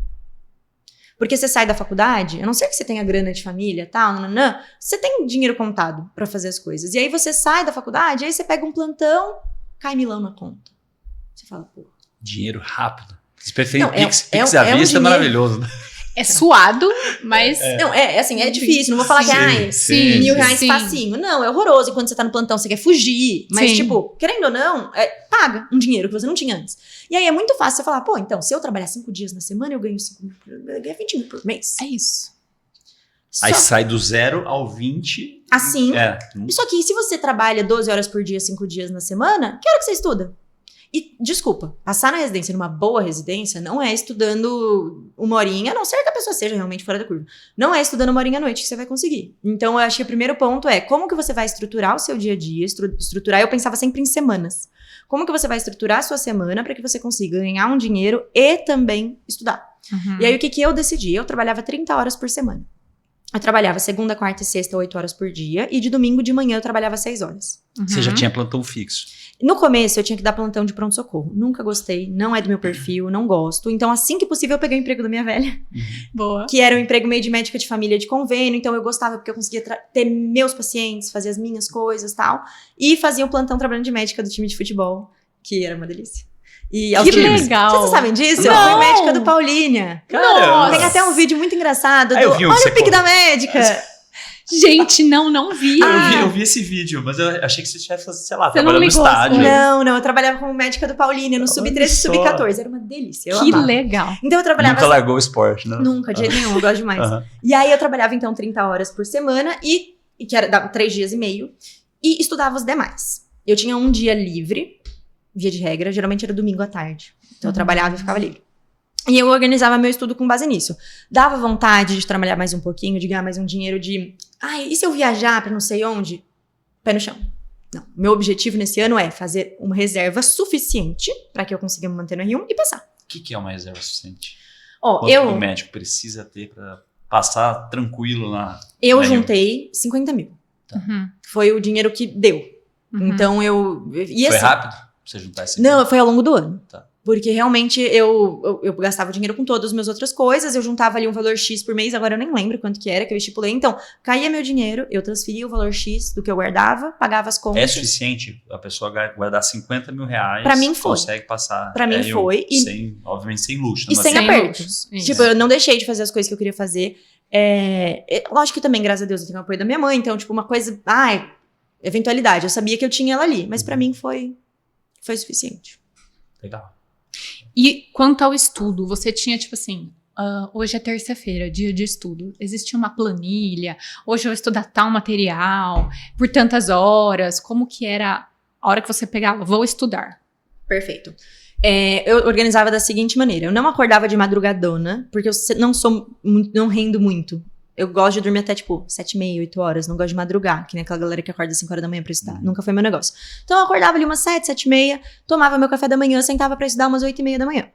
C: Porque você sai da faculdade, a não ser que você tenha grana de família e tal, você tem dinheiro contado pra fazer as coisas. E aí você sai da faculdade, aí você pega um plantão, cai milão na conta. Você fala, pô...
B: Dinheiro rápido. Você prefere
C: Não,
B: Pix
C: é
B: à
C: um
B: vista, é
C: dinheiro-
B: maravilhoso. Né?
A: É suado, mas...
C: Não, assim, é difícil. Não vou falar que,
A: Sim,
C: R$1.000
A: sim.
C: facinho. Não, é horroroso. E quando você tá no plantão, você quer fugir. Mas,
A: Sim.
C: tipo, querendo ou não, paga um dinheiro que você não tinha antes. E aí é muito fácil você falar, pô, então, se eu trabalhar 5 dias na semana, eu ganho 5 mil, eu ganho 20 mil por mês.
A: É isso.
B: Aí
C: Só,
B: sai do 0 ao 20.
C: assim.
B: É.
C: Só que se você trabalha 12 horas por dia, 5 dias na semana, que hora que você estuda? E, desculpa, passar na residência, numa boa residência, não é estudando 1 horinha, a não ser que a pessoa seja realmente fora da curva. Não é estudando 1 horinha à noite que você vai conseguir. Então, eu acho que o primeiro ponto é como que você vai estruturar o seu dia a dia, eu pensava sempre em semanas. Como que você vai estruturar a sua semana para que você consiga ganhar um dinheiro e também estudar? E aí, o que eu decidi? Eu trabalhava 30 horas por semana. Eu trabalhava segunda, quarta e sexta, 8 horas por dia, e de domingo de manhã eu trabalhava 6 horas.
B: Você já tinha plantão fixo.
C: No começo, eu tinha que dar plantão de pronto-socorro. Nunca gostei, não é do meu perfil, não gosto. Então, assim que possível, eu peguei o emprego da minha velha,
A: Boa.
C: que era um emprego meio de médica de família de convênio. Então, eu gostava porque eu conseguia ter meus pacientes, fazer as minhas coisas e tal. E fazia um plantão trabalhando de médica do time de futebol, que era uma delícia. E
A: Que legal.
C: Vocês sabem disso?
A: Não.
C: Eu fui médica do Paulinha.
B: Caramba.
C: Tem até um vídeo muito engraçado do
B: eu vi um que
C: Olha
B: você
C: o pique
B: conta.
C: da médica.
A: Gente, não vi.
B: Eu vi esse vídeo, mas eu achei que você estivesse, sei lá,
A: Você não
B: trabalhando no
A: ligou,
B: estádio.
C: Não, eu trabalhava como médica do Paulinha, no
B: Olha
C: sub-13 e
B: só.
C: sub-14. Era uma delícia, eu
A: Que
C: amava.
A: legal.
C: Então eu trabalhava
B: Nunca largou o esporte, né?
C: Nunca, de jeito nenhum, eu gosto demais.
B: Aham.
C: E aí eu trabalhava então 30 horas por semana e que era dava 3 dias e meio, e estudava os demais. Eu tinha um dia livre, via de regra, geralmente era domingo à tarde. Então eu trabalhava e ficava livre. E eu organizava meu estudo com base nisso. Dava vontade de trabalhar mais um pouquinho, de ganhar mais um dinheiro, de... e se eu viajar pra não sei onde? Pé no chão. Não, meu objetivo nesse ano é fazer uma reserva suficiente pra que eu consiga me manter no R1 e passar.
B: O que é uma reserva suficiente?
C: Ó,
B: Quanto que o médico precisa ter pra passar tranquilo na...
C: eu
B: na R1?
C: juntei 50 mil. Foi o dinheiro que deu. Então eu... E
B: Foi
C: assim,
B: rápido pra você juntar esse...
C: não, foi ao longo do ano.
B: Tá.
C: Porque realmente eu gastava dinheiro com todas as minhas outras coisas, eu juntava ali um valor X por mês, agora eu nem lembro quanto que era que eu estipulei. Então, caía meu dinheiro, eu transferia o valor X do que eu guardava, pagava as contas.
B: É suficiente a pessoa guardar 50 mil reais?
C: Pra mim foi.
B: Consegue passar...
C: Pra mim foi. E
B: Obviamente sem luxo.
C: E
B: né?
C: sem
B: Mas
C: aperto.
A: luxos. Isso.
C: tipo, eu não deixei de fazer as coisas que eu queria fazer. Lógico que também, graças a Deus, eu tenho o apoio da minha mãe, então, tipo, uma coisa, eventualidade, eu sabia que eu tinha ela ali, mas pra mim foi suficiente.
B: Legal.
A: E quanto ao estudo, você tinha, tipo assim, hoje é terça-feira, dia de estudo. Existia uma planilha, hoje eu vou estudar tal material, por tantas horas, como que era a hora que você pegava, vou estudar?
C: Perfeito. Eu organizava da seguinte maneira, eu não acordava de madrugadona, porque eu não rendo muito. Eu gosto de dormir até, tipo, 7h30, 8 horas. Não gosto de madrugar, que nem aquela galera que acorda às 5 horas da manhã pra estudar. Nunca foi meu negócio. Então, eu acordava ali umas 7, 7h30, tomava meu café da manhã, sentava pra estudar umas 8h30 da manhã.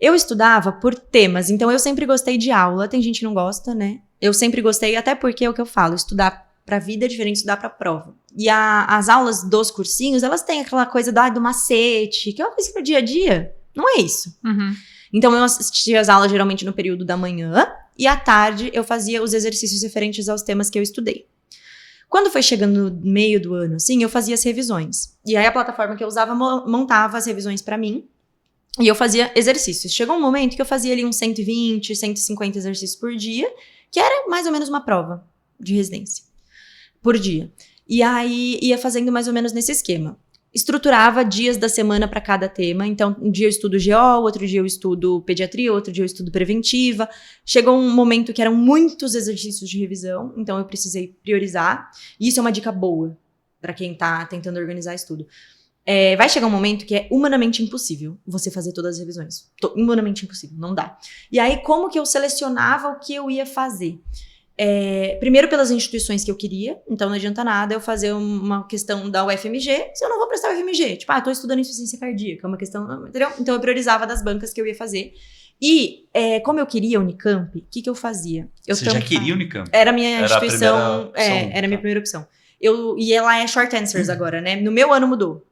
C: Eu estudava por temas, então eu sempre gostei de aula. Tem gente que não gosta, né? Eu sempre gostei, até porque é o que eu falo, estudar pra vida é diferente de estudar pra prova. E as aulas dos cursinhos, elas têm aquela coisa do macete, que é uma coisa pro dia a dia. Não é isso.
A: Uhum.
C: Então, eu assistia as aulas geralmente no período da manhã, e à tarde eu fazia os exercícios referentes aos temas que eu estudei. Quando foi chegando no meio do ano, assim, eu fazia as revisões. E aí a plataforma que eu usava montava as revisões pra mim, e eu fazia exercícios. Chegou um momento que eu fazia ali uns 120, 150 exercícios por dia, que era mais ou menos uma prova de residência por dia. E aí ia fazendo mais ou menos nesse esquema. Estruturava dias da semana para cada tema. Então, um dia eu estudo GO, outro dia eu estudo pediatria, outro dia eu estudo preventiva. Chegou um momento que eram muitos exercícios de revisão, então eu precisei priorizar. E isso é uma dica boa para quem tá tentando organizar estudo. Vai chegar um momento que é humanamente impossível você fazer todas as revisões. Humanamente impossível, não dá. E aí, como que eu selecionava o que eu ia fazer? Primeiro pelas instituições que eu queria, então não adianta nada eu fazer uma questão da UFMG se eu não vou prestar UFMG. Tipo, tô estudando insuficiência cardíaca, é uma questão, entendeu? Então eu priorizava das bancas que eu ia fazer. E como eu queria Unicamp, o que eu fazia?
B: Você já queria Unicamp?
C: Era a minha instituição,
B: era
C: a minha primeira opção. E ela é short answers agora, né? No meu ano mudou.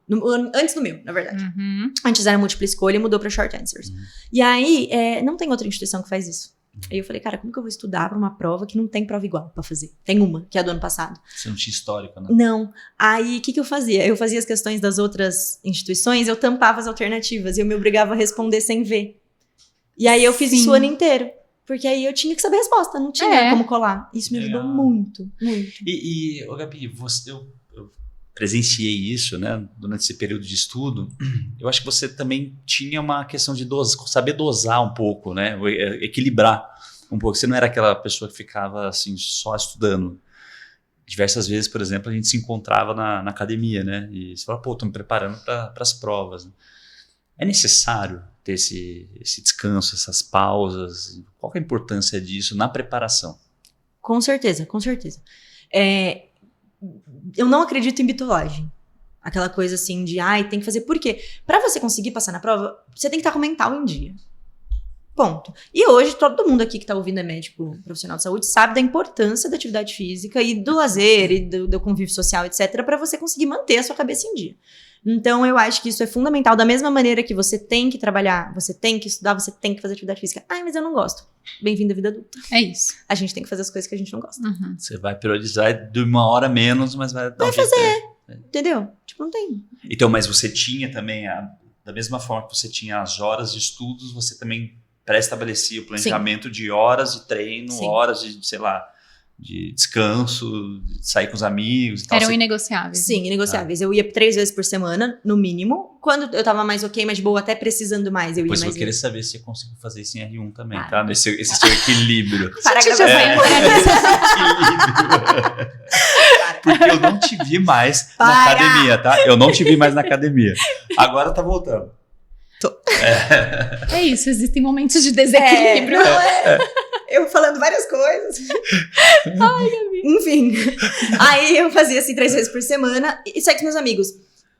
C: Antes do meu, na verdade.
A: Uhum.
C: Antes era múltipla escolha e mudou pra short answers. E aí, não tem outra instituição que faz isso. Aí eu falei, cara, como que eu vou estudar pra uma prova que não tem prova igual pra fazer? Tem uma, que é a do ano passado.
B: Você não tinha histórico, né?
C: Não. Aí, o que eu fazia? Eu fazia as questões das outras instituições, eu tampava as alternativas e eu me obrigava a responder sem ver. E aí eu fiz isso o ano inteiro. Porque aí eu tinha que saber a resposta, não tinha como colar. Isso me ajudou muito, muito.
B: E Gabi, eu presenciei isso, né, durante esse período de estudo. Eu acho que você também tinha uma questão de saber dosar um pouco, né, equilibrar um pouco. Você não era aquela pessoa que ficava assim só estudando. Diversas vezes, por exemplo, a gente se encontrava na academia, né, e você fala, tô me preparando para as provas. É necessário ter esse descanso, essas pausas? Qual que é a importância disso na preparação?
C: Com certeza, com certeza. Eu não acredito em bitolagem. Aquela coisa assim de, tem que fazer. Por quê? Pra você conseguir passar na prova, você tem que estar com o mental em dia. Ponto. E hoje, todo mundo aqui que tá ouvindo é médico, profissional de saúde, sabe da importância da atividade física e do lazer e do convívio social, etc., pra você conseguir manter a sua cabeça em dia. Então, eu acho que isso é fundamental. Da mesma maneira que você tem que trabalhar, você tem que estudar, você tem que fazer atividade física. Mas eu não gosto. Bem-vindo à vida adulta.
A: É isso.
C: A gente tem que fazer as coisas que a gente não gosta.
A: Uhum.
B: Você vai priorizar de 1 hora menos, mas vai dar
C: fazer. Entendeu? Tipo, não tem.
B: Então, mas você tinha também, da mesma forma que você tinha as horas de estudos, você também pré-estabelecia o planejamento de horas de treino, horas de, sei lá, de descanso, de sair com os amigos e tal.
A: Eram inegociáveis.
C: Sim, inegociáveis. Eu ia 3 vezes por semana, no mínimo. Quando eu tava mais ok, mais de boa, até precisando mais, eu ia mais.
B: Depois eu vou querer saber se eu consigo fazer isso em R1 também, tá? Esse seu equilíbrio.
C: Parágrafo
B: Porque eu não te vi mais na academia, tá? Eu não te vi mais na academia. Agora tá voltando.
A: É isso, existem momentos de desequilíbrio.
C: Eu falando várias coisas. Enfim. Aí eu fazia assim 3 vezes por semana e saía com meus amigos.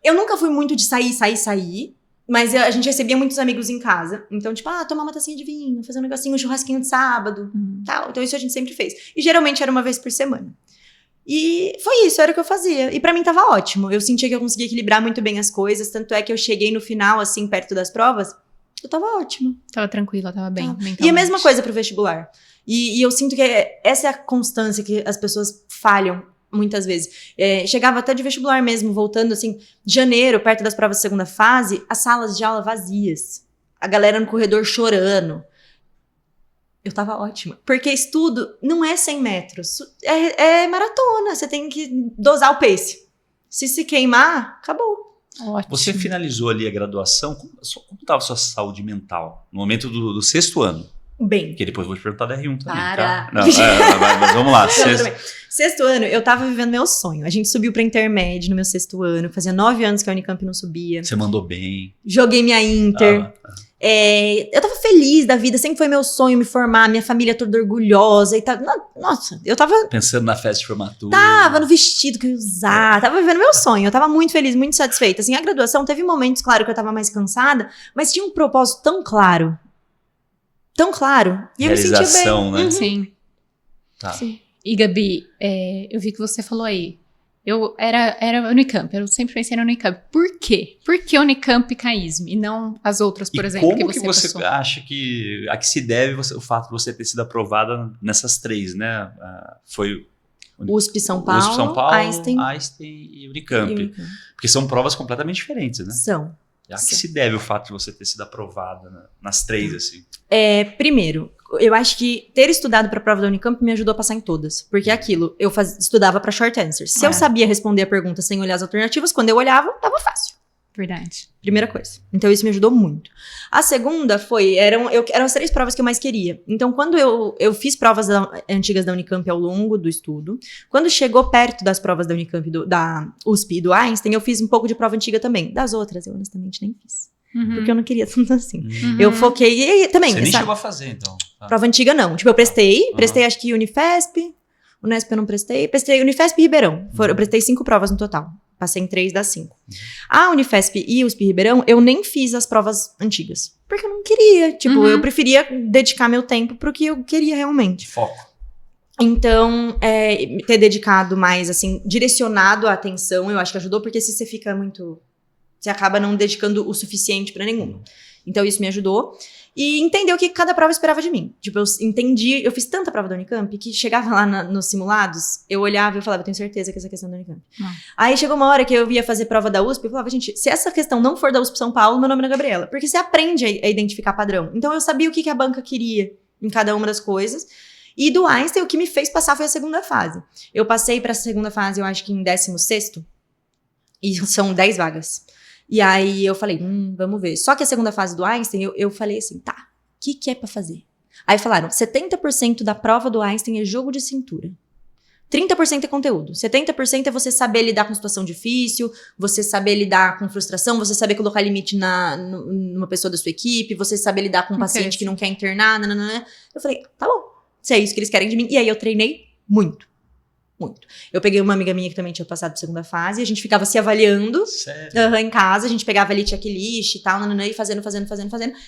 C: Eu nunca fui muito de sair. Mas a gente recebia muitos amigos em casa. Então, tipo, tomar uma tacinha de vinho, fazer um negocinho, um churrasquinho de sábado, tal. Então isso a gente sempre fez. E geralmente era 1 vez por semana. E foi isso, era o que eu fazia. E pra mim tava ótimo. Eu sentia que eu conseguia equilibrar muito bem as coisas. Tanto é que eu cheguei no final, assim, perto das provas, eu tava ótima.
A: Tava tranquila, tava bem.
C: E a mesma coisa pro vestibular. E eu sinto que essa é a constância que as pessoas falham muitas vezes. Chegava até de vestibular mesmo, voltando assim, janeiro, perto das provas de segunda fase, as salas de aula vazias. A galera no corredor chorando. Eu tava ótima. Porque estudo não é 100 metros. É maratona. Você tem que dosar o pace. Se queimar, acabou.
A: Ótimo.
B: Você finalizou ali a graduação, como estava a sua saúde mental no momento do 6º ano?
C: Bem.
B: Porque depois eu vou te perguntar da R1 também,
C: Para.
B: tá? Não, mas vamos lá.
C: Não, 6º ano, eu tava vivendo meu sonho. A gente subiu pra intermédio no meu 6º ano. Fazia 9 anos que a Unicamp não subia.
B: Você mandou bem.
C: Joguei minha Inter. Eu tava feliz da vida. Sempre foi meu sonho me formar. Minha família toda orgulhosa e tal. Nossa, eu tava...
B: Pensando na festa de formatura.
C: Tava no vestido que eu ia usar. Tava vivendo meu sonho. Eu tava muito feliz, muito satisfeita. Assim, a graduação teve momentos, claro, que eu tava mais cansada. Mas tinha um propósito tão claro. Tão claro. E eu me sentia bem.
B: Realização, né?
A: Sim.
B: Tá.
C: Sim.
A: E Gabi, eu vi que você falou aí. Eu era Unicamp, eu sempre pensei na Unicamp. Por quê? Por que Unicamp e CAISM e não as outras, por
B: E
A: exemplo,
B: como que você
A: passou?
B: acha que a que se deve o fato de você ter sido aprovada nessas 3, né? Foi
C: USP São Paulo,
B: USP São Paulo,
C: Einstein
B: e Unicamp. Porque são provas completamente diferentes, né?
C: São.
B: A que se deve o fato de você ter sido aprovada, né? Nas 3, assim?
C: Primeiro, eu acho que ter estudado para a prova da Unicamp me ajudou a passar em todas. Porque é aquilo, eu estudava para short answers. Se eu sabia responder a pergunta sem olhar as alternativas, quando eu olhava, tava fácil.
A: Verdade.
C: Primeira coisa. Então isso me ajudou muito. A segunda eram as 3 provas que eu mais queria. Então quando eu fiz provas antigas da Unicamp ao longo do estudo, quando chegou perto das provas da Unicamp, da USP e do Einstein, eu fiz um pouco de prova antiga também. Das outras, eu honestamente nem fiz. Porque eu não queria tanto assim. Eu foquei também.
B: Você nem chegou a fazer, então.
C: Prova antiga não. Tipo, eu prestei acho que Unifesp, Unesp eu não prestei Unifesp e Ribeirão. Eu prestei 5 provas no total. Passei em 3 das 5. A Unifesp e USP e Ribeirão, eu nem fiz as provas antigas. Porque eu não queria. Tipo, eu preferia dedicar meu tempo pro que eu queria realmente.
B: Foco.
C: Então, ter dedicado mais, assim, direcionado a atenção, eu acho que ajudou. Porque se você fica muito... Você acaba não dedicando o suficiente pra nenhuma. Então, isso me ajudou. E entender o que cada prova esperava de mim. Tipo, eu fiz tanta prova da Unicamp que chegava lá nos simulados, eu olhava e eu falava, eu tenho certeza que essa questão é da Unicamp. Aí chegou uma hora que eu ia fazer prova da USP, eu falava, gente, se essa questão não for da USP São Paulo, meu nome é Gabriela. Porque você aprende a identificar padrão. Então, eu sabia o que a banca queria em cada uma das coisas. E do Einstein, o que me fez passar foi a segunda fase. Eu passei pra segunda fase, eu acho que em 16º, e são 10 vagas. E aí eu falei, vamos ver. Só que a segunda fase do Einstein, eu falei assim, tá, o que é pra fazer? Aí falaram, 70% da prova do Einstein é jogo de cintura. 30% é conteúdo. 70% é você saber lidar com situação difícil, você saber lidar com frustração, você saber colocar limite numa pessoa da sua equipe, você saber lidar com um paciente que não quer internar, nananã. Eu falei, tá bom, se é isso que eles querem de mim. E aí eu treinei muito. Muito. Eu peguei uma amiga minha que também tinha passado por segunda fase, e a gente ficava se avaliando em casa, a gente pegava ali checklist e tal, nananã, e fazendo.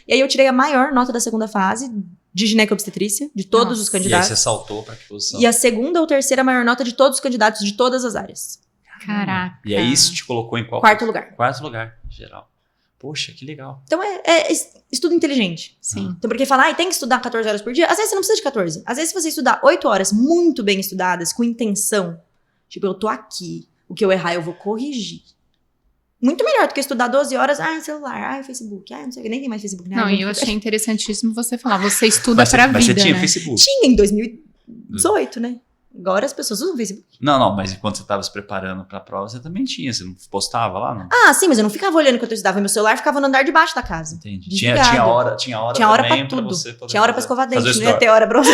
C: E aí eu tirei a maior nota da segunda fase de gineco-obstetrícia, de todos os candidatos.
B: E aí você saltou pra que posição?
C: E a segunda ou terceira maior nota de todos os candidatos de todas as áreas.
A: Caraca.
B: E aí isso te colocou em qual?
C: 4º lugar.
B: 4º lugar, em geral. Poxa, que legal.
C: Então é estudo inteligente.
A: Sim.
C: Então porque falar, tem que estudar 14 horas por dia, às vezes você não precisa de 14. Às vezes se você estudar 8 horas muito bem estudadas, com intenção, tipo, eu tô aqui, o que eu errar eu vou corrigir. Muito melhor do que estudar 12 horas, celular, Facebook, não sei o que, nem tem mais Facebook.
A: Não, e eu achei interessantíssimo você falar, você estuda pra vida,
B: Mas você tinha
A: né?
B: Facebook?
C: Tinha em 2018, né? Agora as pessoas usam o Facebook.
B: Não, mas enquanto você estava se preparando para a prova, você também tinha, você não postava lá, não?
C: Ah, sim, mas eu não ficava olhando enquanto eu estudava, meu celular ficava no andar de baixo da casa.
B: Entendi.
C: Desligado.
B: Tinha hora
C: pra tudo.
B: você poder
C: Tinha hora pra escovar dente, não ia
B: story.
C: ter hora pra você.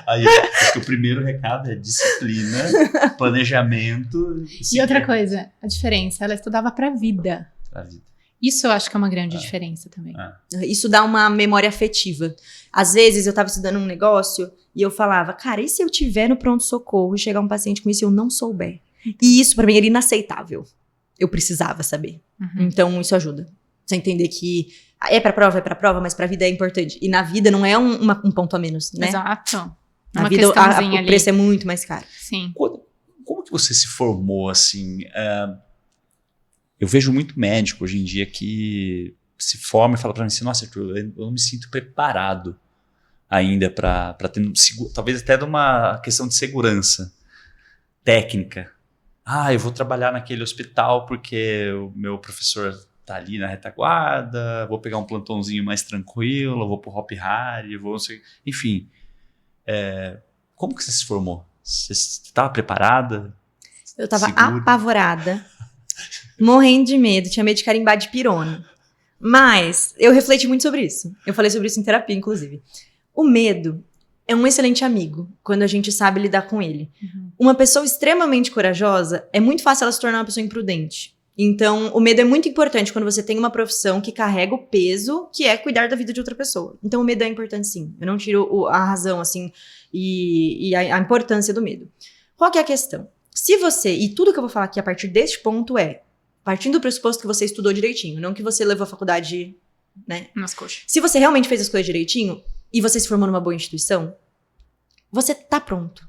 B: Aí, acho que o primeiro recado é disciplina, planejamento.
A: E outra coisa, a diferença, ela estudava pra vida.
B: Pra vida.
A: Isso eu acho que é uma grande diferença também.
C: Isso dá uma memória afetiva. Às vezes eu tava estudando um negócio e eu falava, cara, e se eu tiver no pronto-socorro e chegar um paciente com isso e eu não souber? E isso pra mim era inaceitável. Eu precisava saber. Então isso ajuda. Você entender que é pra prova, mas pra vida é importante. E na vida não é um ponto a menos, né?
A: Exato.
C: Na
A: Uma
C: vida
A: questãozinha
C: o preço é muito mais caro.
A: Sim.
B: Como que você se formou, assim? Eu vejo muito médico hoje em dia que se forma e fala pra mim assim, nossa, Arthur, eu não me sinto preparado ainda para ter, talvez até de uma questão de segurança técnica. Eu vou trabalhar naquele hospital porque o meu professor estar ali na retaguarda, vou pegar um plantãozinho mais tranquilo, vou pro Hop Hari, enfim. Como que você se formou? Você estava preparada?
C: Eu tava
B: Segura?
C: apavorada, morrendo de medo, tinha medo de carimbar de pirona. Mas eu refleti muito sobre isso. Eu falei sobre isso em terapia, inclusive. O medo é um excelente amigo quando a gente sabe lidar com ele. Uma pessoa extremamente corajosa, é muito fácil ela se tornar uma pessoa imprudente. Então, o medo é muito importante quando você tem uma profissão que carrega o peso, que é cuidar da vida de outra pessoa. Então, o medo é importante, sim. Eu não tiro a razão, assim, e a importância do medo. Qual que é a questão? Se você, e tudo que eu vou falar aqui a partir deste ponto partindo do pressuposto que você estudou direitinho, não que você levou a faculdade, né?
A: Nas coxas.
C: Se você realmente fez as coisas direitinho, e você se formou numa boa instituição, você tá pronto.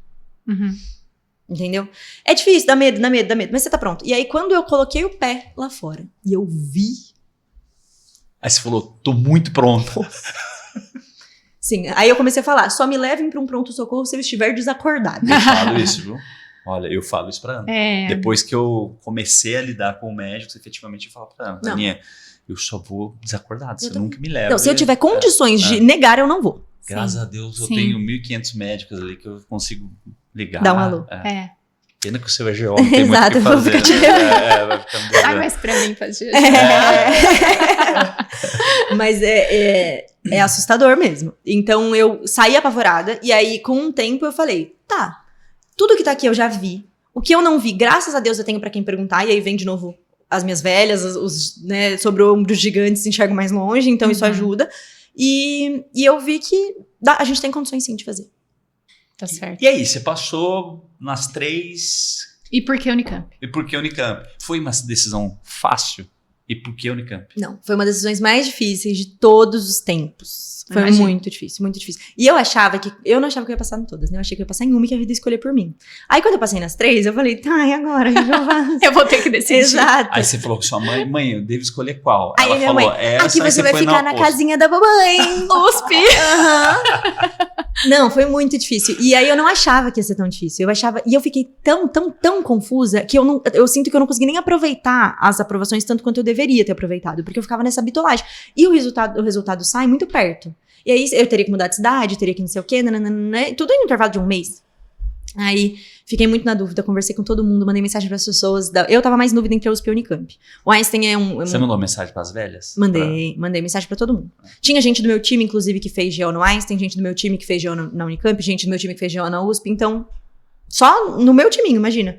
C: Entendeu? É difícil, dá medo, mas você tá pronto. E aí, quando eu coloquei o pé lá fora, e eu vi...
B: Aí você falou, tô muito pronto.
C: Sim, aí eu comecei a falar, só me levem pra um pronto-socorro se eu estiver desacordado.
B: Eu falo isso, viu? Olha, eu falo isso pra Ana.
A: É.
B: Depois que eu comecei a lidar com médicos, efetivamente eu falo pra Ana,
C: Não.
B: Aninha, eu só vou desacordado, você
C: também.
B: nunca me leva.
C: Não, se eu tiver condições de negar, eu não vou.
B: Graças a Deus eu
A: Sim.
B: tenho 1.500 médicos ali que eu consigo ligar.
C: Dá um alô.
B: Pena que o seu é geólogo, tem muito o
C: Exato,
B: que
C: eu vou
B: fazer.
C: ficar te
B: Vai ficar me devendo.
A: Ai, mas pra mim faz dia.
C: Mas é assustador mesmo. Então eu saí apavorada, e aí com um tempo eu falei, tá, tudo que tá aqui eu já vi. O que eu não vi, graças a Deus eu tenho pra quem perguntar, e aí vem de novo as minhas velhas, né, sobre ombros gigantes, enxergo mais longe, então isso ajuda. E eu vi que a gente tem condições sim de fazer.
A: Tá certo.
B: E aí, você passou nas 3...
A: E por que Unicamp?
B: E por que Unicamp? Foi uma decisão fácil? E por que Unicamp?
C: Não, foi uma das decisões mais difíceis de todos os tempos. Foi
A: Imagino.
C: muito difícil, muito difícil. E eu não achava que eu ia passar em todas, né? Eu achei que eu ia passar em uma e que a vida ia escolher por mim. Aí quando eu passei nas 3, eu falei, tá, e agora? O que eu faço?
A: Eu vou ter que decidir.
C: Exato.
B: Aí você falou com sua mãe, eu devo escolher qual?
C: Aí
B: Ela
C: minha
B: falou,
C: mãe,
B: essa,
C: aqui
B: aí
C: você vai
B: foi
C: ficar na
B: oposta.
C: casinha da mamãe. USP. Não, foi muito difícil. E aí eu não achava que ia ser tão difícil. E eu fiquei tão confusa que eu sinto que eu não consegui nem aproveitar as aprovações tanto quanto eu deveria ter aproveitado, porque eu ficava nessa bitolagem. E o resultado sai muito perto. E aí eu teria que mudar de cidade, teria que não sei o quê, nananana, tudo em intervalo de um mês. Aí fiquei muito na dúvida, conversei com todo mundo, mandei mensagem para as pessoas. Eu tava mais em dúvida entre a USP e a Unicamp. O Einstein é
B: Você mandou mensagem pras velhas?
C: Mandei mensagem pra todo mundo. Tinha gente do meu time, inclusive, que fez GO no Einstein, gente do meu time que fez GO na Unicamp, gente do meu time que fez GO na USP, então, só no meu timinho, imagina.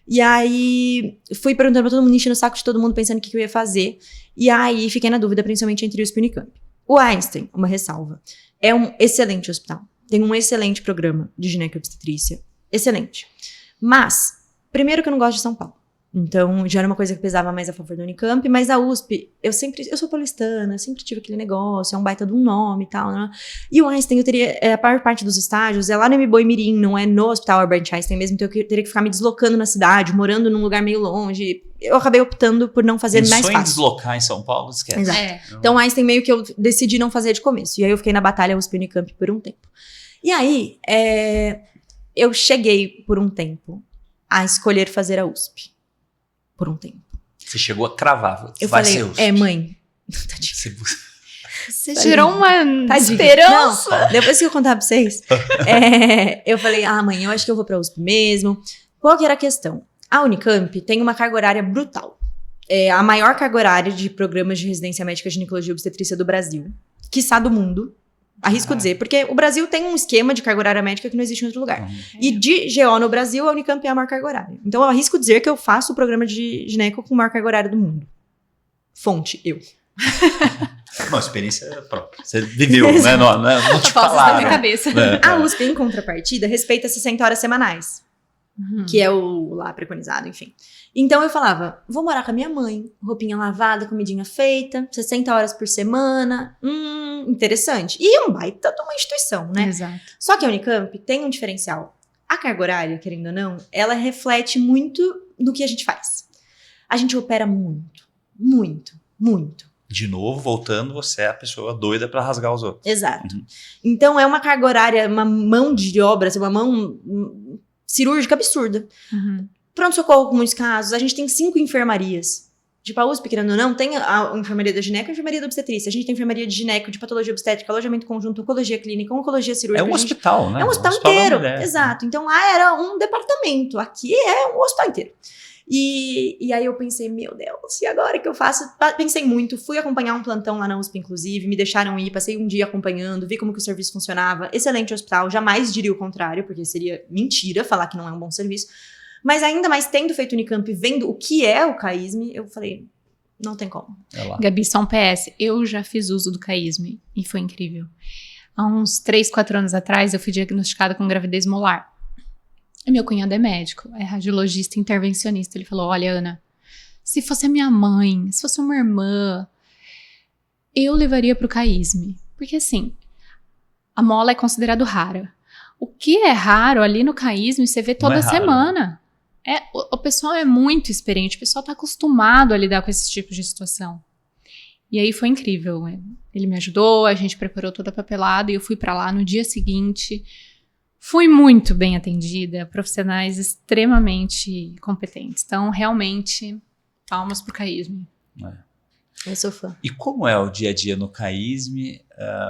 C: E aí, fui perguntando pra todo mundo, enchendo o saco de todo mundo, pensando o que eu ia fazer. E aí, fiquei na dúvida, principalmente entre USP e Unicamp. O Einstein, uma ressalva, é um excelente hospital. Tem um excelente programa de gineco-obstetrícia. Excelente. Mas, primeiro que eu não gosto de São Paulo. Então, já era uma coisa que pesava mais a favor da Unicamp, mas a USP, eu sou paulistana, sempre tive aquele negócio, é um baita de um nome e tal, né? E o Einstein, eu teria, a maior parte dos estágios é lá no MBoi Mirim, não é no Hospital Albert Einstein mesmo, então eu teria que ficar me deslocando na cidade, morando num lugar meio longe. Eu acabei optando por não fazer mais
B: Pensou em
C: fácil.
B: deslocar em São Paulo? Esquece.
C: Exato.
A: É.
C: Então, Einstein meio que eu decidi não fazer de começo. E aí eu fiquei na batalha USP Unicamp por um tempo. E aí, eu cheguei por um tempo a escolher fazer a USP. Por um tempo.
B: Você chegou a cravar.
C: Eu
B: vai
C: falei,
B: ser USP.
C: mãe.
A: Você gerou uma
C: Tadinha.
A: esperança.
C: Não, depois que eu contar pra vocês, eu falei, mãe, eu acho que eu vou pra USP mesmo. Qual que era a questão? A Unicamp tem uma carga horária brutal. É a maior carga horária de programas de residência médica, ginecologia e obstetrícia do Brasil. Quiçá do mundo. Arrisco dizer, porque o Brasil tem um esquema de carga horária médica que não existe em outro lugar. E de GO no Brasil, a Unicamp é a maior carga horária. Então eu arrisco dizer que eu faço o programa de gineco com a maior carga horária do mundo. Fonte, eu.
B: Uma experiência própria. Você viveu, né? Não te
A: Vozes da minha
B: falaram.
A: cabeça.
C: A USP, em contrapartida, respeita 60 horas semanais. Que é o lá preconizado, enfim. Então eu falava, vou morar com a minha mãe, roupinha lavada, comidinha feita, 60 horas por semana, interessante. E é um baita de uma instituição, né?
A: Exato.
C: Só que a Unicamp tem um diferencial. A carga horária, querendo ou não, ela reflete muito do que a gente faz. A gente opera muito, muito, muito.
B: De novo, voltando, você é a pessoa doida pra rasgar os outros.
C: Exato. Então é uma carga horária, uma mão de obra, uma mão cirúrgica absurda. Pronto-socorro com muitos casos. A gente tem 5 enfermarias. Tipo, a USP, querendo ou não, tem a enfermaria da gineco e a enfermaria da obstetrícia. A gente tem enfermaria de gineco, de patologia obstétrica, alojamento conjunto, oncologia clínica, oncologia cirúrgica.
B: É um hospital, né?
C: É um hospital inteiro. Exato. Então lá era um departamento. Aqui é um hospital inteiro. E aí eu pensei, meu Deus, e agora que eu faço? Pensei muito, fui acompanhar um plantão lá na USP, inclusive, me deixaram ir, passei um dia acompanhando, vi como que o serviço funcionava. Excelente hospital, jamais diria o contrário, porque seria mentira falar que não é um bom serviço. Mas ainda mais tendo feito Unicamp e vendo o que é o CAISM, eu falei, não tem como.
A: Gabi, só um PS, eu já fiz uso do CAISM e foi incrível. Há uns 3, 4 anos atrás, eu fui diagnosticada com gravidez molar. E meu cunhado é médico, é radiologista intervencionista. Ele falou, olha, Ana, se fosse a minha mãe, se fosse uma irmã, eu levaria pro CAISM. Porque assim, a mola é considerado rara. O que é raro ali no CAISM, você vê toda semana. O pessoal é muito experiente, o pessoal tá acostumado a lidar com esse tipo de situação. E aí foi incrível. Ele me ajudou, a gente preparou toda a papelada e eu fui pra lá no dia seguinte. Fui muito bem atendida, profissionais extremamente competentes. Então, realmente, palmas pro CAISM.
C: Eu sou fã.
B: E como é o dia a dia no CAISM?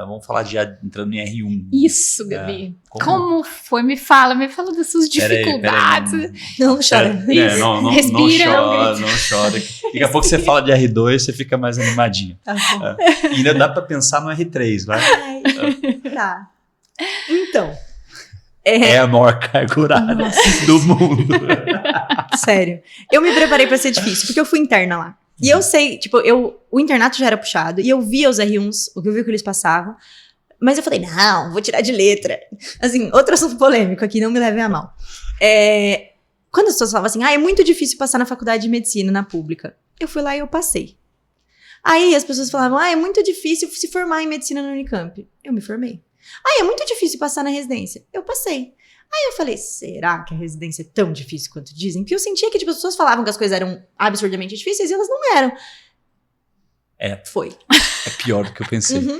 B: Vamos falar já entrando em R1.
A: Isso, Gabi. Como foi? Me fala das suas dificuldades.
B: Peraí,
C: não chora.
A: Respira.
B: Não chora. Daqui a pouco você fala de R2, você fica mais animadinho.
C: Tá bom.
B: E ainda dá pra pensar no R3, vai?
C: Tá. Então...
B: É a maior carga horária do mundo.
C: Sério. Eu me preparei pra ser difícil, porque eu fui interna lá. E eu sei, tipo, o internato já era puxado, e eu via os R1s, eu via o que eles passavam, mas eu falei, não, vou tirar de letra. Assim, outro assunto polêmico aqui, não me levem a mal. Quando as pessoas falavam assim, é muito difícil passar na faculdade de medicina, na pública. Eu fui lá e eu passei. Aí as pessoas falavam, é muito difícil se formar em medicina na Unicamp. Eu me formei. É muito difícil passar na residência. Eu passei. Aí eu falei, será que a residência é tão difícil quanto dizem? Porque eu sentia que tipo, as pessoas falavam que as coisas eram absurdamente difíceis e elas não eram. Foi.
B: É pior do que eu pensei.
C: Uhum.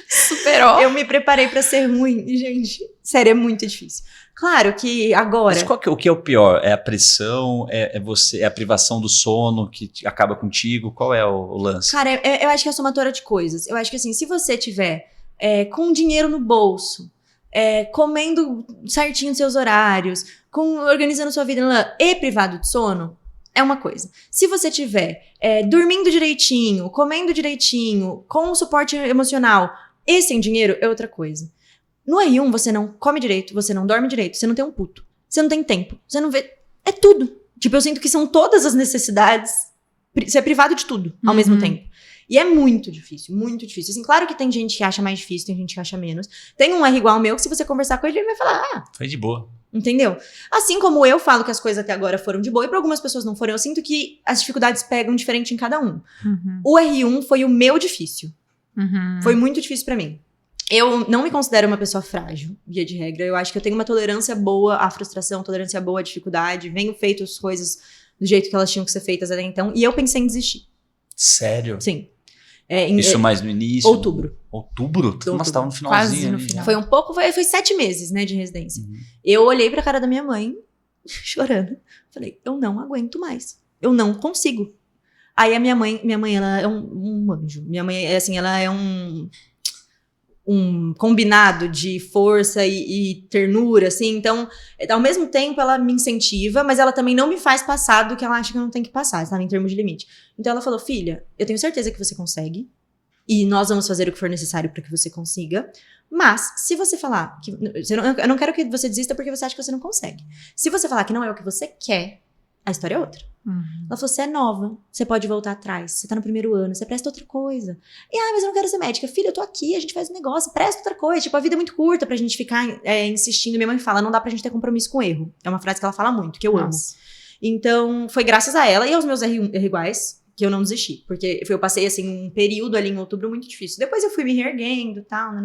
A: Superou.
C: Eu me preparei pra ser ruim. E, gente, sério, é muito difícil. Claro que agora...
B: Mas o que é o pior? É a pressão? É a privação do sono que acaba contigo? Qual é o lance?
C: Cara, eu acho que é a somatória de coisas. Eu acho que assim, se você tiver com dinheiro no bolso, comendo certinho seus horários, organizando sua vida e privado de sono, é uma coisa. Se você tiver dormindo direitinho, comendo direitinho, com suporte emocional e sem dinheiro, é outra coisa. No R1, você não come direito, você não dorme direito, você não tem um puto, você não tem tempo, você não vê... É tudo. Tipo, eu sinto que são todas as necessidades, você é privado de tudo ao mesmo tempo. E é muito difícil, muito difícil. Assim, claro que tem gente que acha mais difícil, tem gente que acha menos. Tem um R igual ao meu que se você conversar com ele, ele vai falar,
B: foi de boa.
C: Entendeu? Assim como eu falo que as coisas até agora foram de boa e para algumas pessoas não foram, eu sinto que as dificuldades pegam diferente em cada um. O R1 foi o meu difícil. Foi muito difícil pra mim. Eu não me considero uma pessoa frágil, via de regra. Eu acho que eu tenho uma tolerância boa à frustração, tolerância boa à dificuldade. Venho feito as coisas do jeito que elas tinham que ser feitas até então. E eu pensei em desistir.
B: Sério?
C: Sim.
B: Isso mais no início?
C: Outubro.
B: Outubro? Nossa, tava no finalzinho.
A: Quase no final.
C: Foi um pouco, foi 7 meses, né, de residência. Eu olhei pra cara da minha mãe, chorando. Falei, eu não aguento mais. Eu não consigo. Aí a minha mãe, ela é um anjo. Minha mãe, assim, ela é um combinado de força e ternura, assim. Então, ao mesmo tempo, ela me incentiva, mas ela também não me faz passar do que ela acha que eu não tenho que passar, sabe? Em termos de limite. Então, ela falou, filha, eu tenho certeza que você consegue. E nós vamos fazer o que for necessário para que você consiga. Mas, se você falar que... Eu não quero que você desista porque você acha que você não consegue. Se você falar que não é o que você quer, a história é outra. Ela falou, você é nova, você pode voltar atrás, você tá no primeiro ano, você presta outra coisa. E, mas eu não quero ser médica. Filha, eu tô aqui, a gente faz um negócio, presta outra coisa. Tipo, a vida é muito curta pra gente ficar insistindo. Minha mãe fala, não dá pra gente ter compromisso com erro. É uma frase que ela fala muito, que eu amo. Então, foi graças a ela e aos meus R iguais que eu não desisti. Porque eu passei, assim, um período ali em outubro muito difícil. Depois eu fui me reerguendo e tal,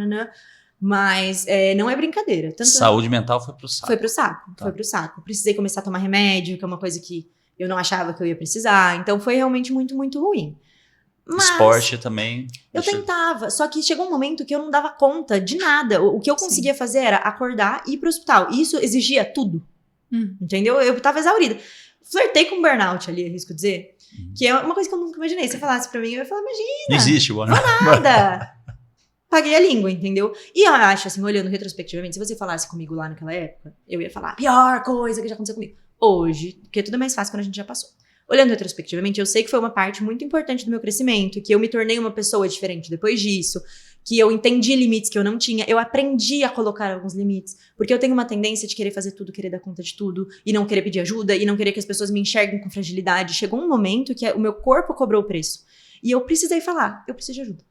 C: mas não é brincadeira.
B: Saúde mental foi pro saco.
C: Foi pro saco, foi pro saco. Precisei começar a tomar remédio, que é uma coisa que eu não achava que eu ia precisar. Então foi realmente muito, muito ruim. Mas
B: esporte também.
C: Eu tentava, só que chegou um momento que eu não dava conta de nada. O que eu conseguia fazer era acordar e ir pro hospital. E isso exigia tudo. Entendeu? Eu tava exaurida. Flertei com burnout ali, arrisco dizer. Que é uma coisa que eu nunca imaginei. Se você falasse pra mim, eu ia falar, imagina.
B: Não existe o burnout.
C: Nada. Paguei a língua, entendeu? E eu acho, assim, olhando retrospectivamente, se você falasse comigo lá naquela época, eu ia falar, pior coisa que já aconteceu comigo. Hoje, porque tudo é mais fácil quando a gente já passou. Olhando retrospectivamente, eu sei que foi uma parte muito importante do meu crescimento, que eu me tornei uma pessoa diferente depois disso, que eu entendi limites que eu não tinha, eu aprendi a colocar alguns limites, porque eu tenho uma tendência de querer fazer tudo, querer dar conta de tudo, e não querer pedir ajuda, e não querer que as pessoas me enxerguem com fragilidade. Chegou um momento que o meu corpo cobrou o preço. E eu precisei falar, eu preciso de ajuda.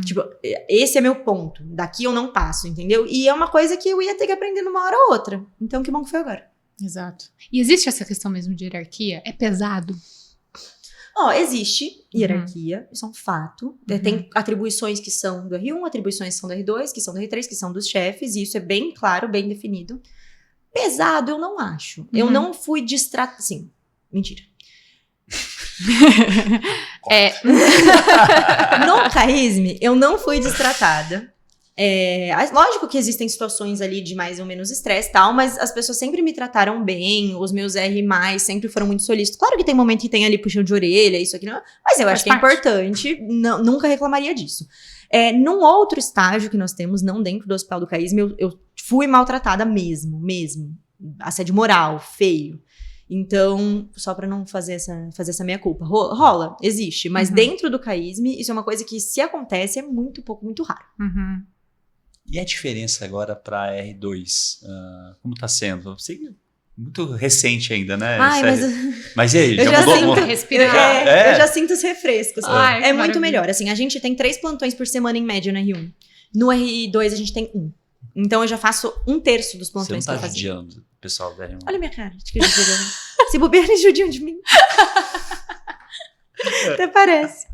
C: Tipo, esse é meu ponto. Daqui eu não passo, entendeu? E é uma coisa que eu ia ter que aprender numa hora ou outra. Então, que bom que foi agora.
A: Exato. E existe essa questão mesmo de hierarquia? É pesado?
C: Existe hierarquia, isso é um fato. Tem atribuições que são do R1, atribuições que são do R2, que são do R3, que são dos chefes, e isso é bem claro, bem definido. Pesado, eu não acho. Eu não fui distratada. Sim, mentira. No carisma, eu não fui destratada. Lógico que existem situações ali de mais ou menos estresse e tal, mas as pessoas sempre me trataram bem, os meus R+, sempre foram muito solícitos. Claro que tem momento que tem ali puxão de orelha, isso aqui, não, mas eu acho que é importante, nunca reclamaria disso. Num outro estágio que nós temos, não dentro do Hospital do Carisma, eu fui maltratada mesmo. Assédio moral, feio. Então, só pra não fazer essa meia-culpa. Rola, existe. Mas dentro do CAISM, isso é uma coisa que, se acontece, é muito raro.
B: E a diferença agora pra R2? Como tá sendo? Eu sei que é muito recente ainda, né? Mas e aí?
C: Eu já sinto,
A: respirar.
C: Eu já sinto os refrescos.
A: Ai,
C: é muito melhor. Assim, a gente tem 3 plantões por semana em média no R1. No R2, a gente tem 1. Então, eu já faço 1/3 dos plantões
B: que eu fazia. Você não tá
C: judiando
B: o pessoal da R1?
C: Olha a minha cara. De que se bobear, eles judiam de mim. Até parece.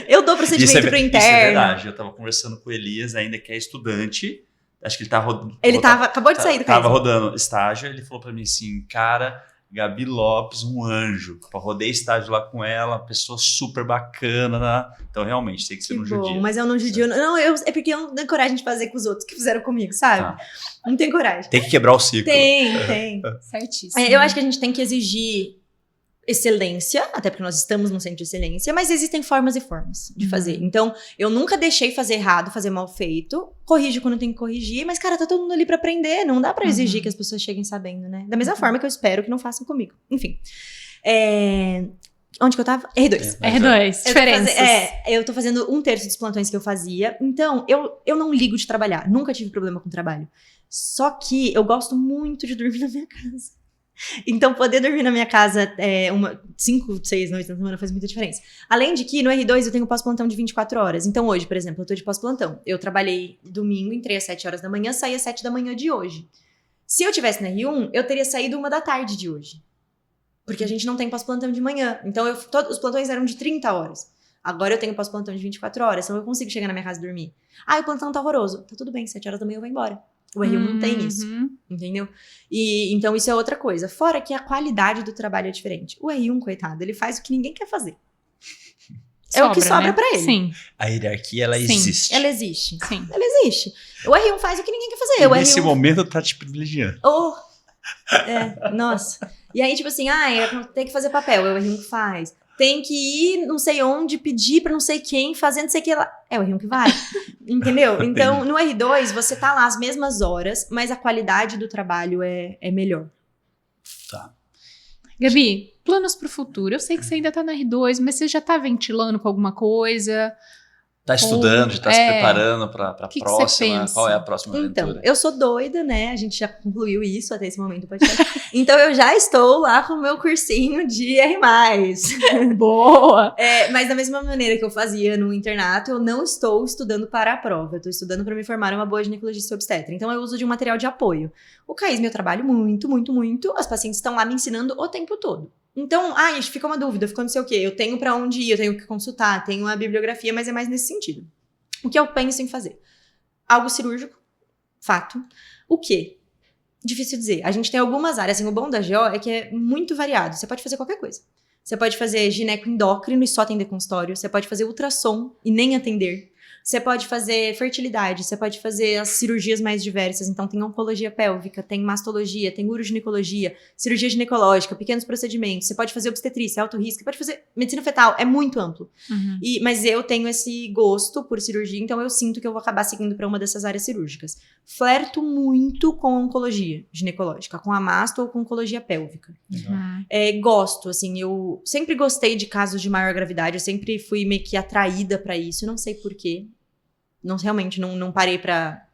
C: Eu dou procedimento pro interno.
B: Isso é verdade. Eu tava conversando com o Elias, ainda que é estudante. Acho que ele tá rodando.
C: Acabou de sair do
B: Tava rodando estágio. Ele falou pra mim assim, cara, Gabi Lopes, um anjo. Eu rodei estágio lá com ela, pessoa super bacana. Né? Então, realmente, tem que ser no judia.
C: Mas eu não judio. Não, é porque eu não tenho coragem de fazer com os outros que fizeram comigo, sabe? Não tenho coragem.
B: Tem que quebrar o ciclo.
C: Tem.
A: Certíssimo.
C: Eu acho que a gente tem que exigir excelência, até porque nós estamos num centro de excelência, mas existem formas e formas de fazer. Então, eu nunca deixei fazer errado, fazer mal feito. Corrijo quando tem que corrigir, mas, cara, tá todo mundo ali pra aprender. Não dá pra exigir que as pessoas cheguem sabendo, né? Da mesma forma que eu espero que não façam comigo. Enfim. Onde que eu tava? R2.
A: R2, diferenças.
C: Eu tô fazendo 1/3 dos plantões que eu fazia. Então, eu não ligo de trabalhar. Nunca tive problema com trabalho. Só que eu gosto muito de dormir na minha casa. Então, poder dormir na minha casa 5, 6 noites na semana faz muita diferença. Além de que, no R2, eu tenho pós-plantão de 24 horas. Então, hoje, por exemplo, eu tô de pós-plantão. Eu trabalhei domingo, entrei às 7 horas da manhã, saí às 7 da manhã de hoje. Se eu tivesse na R1, eu teria saído 1 da tarde de hoje. Porque a gente não tem pós-plantão de manhã. Então, os plantões eram de 30 horas. Agora eu tenho pós-plantão de 24 horas. Então, eu consigo chegar na minha casa e dormir. O plantão tá horroroso. Tá tudo bem, 7 horas da manhã eu vou embora. O R1 não tem isso, entendeu? E então isso é outra coisa. Fora que a qualidade do trabalho é diferente. O R1, coitado, ele faz o que ninguém quer fazer. É o que sobra pra ele.
A: Sim.
B: A hierarquia, ela existe.
C: Ela existe.
A: Sim.
C: Ela existe. O R1 faz o que ninguém quer fazer.
B: E nesse momento tá te privilegiando.
C: Nossa. E aí, tipo assim, tem que fazer papel. É o R1 que faz. Tem que ir não sei onde, pedir pra não sei quem, fazer não sei o que lá. É o R1 que vai. Entendeu? Então, no R2, você tá lá as mesmas horas, mas a qualidade do trabalho é melhor.
B: Tá.
A: Gabi, planos pro futuro. Eu sei que você ainda tá no R2, mas você já tá ventilando com alguma coisa?
B: Tá estudando, já tá se preparando pra próxima? Qual é a próxima aventura?
C: Então, eu sou doida, né? A gente já concluiu isso até esse momento do podcast. Então, eu já estou lá com o meu cursinho de R+.
A: Boa!
C: Mas da mesma maneira que eu fazia no internato, eu não estou estudando para a prova. Eu estou estudando para me formar uma boa ginecologista e obstetra. Então, eu uso de um material de apoio. O CAISM eu trabalho muito. As pacientes estão lá me ensinando o tempo todo. Então, fica uma dúvida, fica não sei o quê. Eu tenho pra onde ir, eu tenho que consultar, tenho a bibliografia, mas é mais nesse sentido. O que eu penso em fazer? Algo cirúrgico, fato. O quê? Difícil dizer. A gente tem algumas áreas, assim, o bom da GO é que é muito variado. Você pode fazer qualquer coisa. Você pode fazer gineco-endócrino e só atender consultório. Você pode fazer ultrassom e nem atender. Você pode fazer fertilidade, você pode fazer as cirurgias mais diversas. Então, tem oncologia pélvica, tem mastologia, tem uroginecologia, cirurgia ginecológica, pequenos procedimentos. Você pode fazer obstetrícia, alto risco, você pode fazer medicina fetal. É muito amplo. Mas eu tenho esse gosto por cirurgia, então eu sinto que eu vou acabar seguindo para uma dessas áreas cirúrgicas. Flerto muito com oncologia ginecológica, com a masto ou com oncologia pélvica. Gosto, assim, eu sempre gostei de casos de maior gravidade, eu sempre fui meio que atraída para isso, não sei porquê. Realmente não parei pra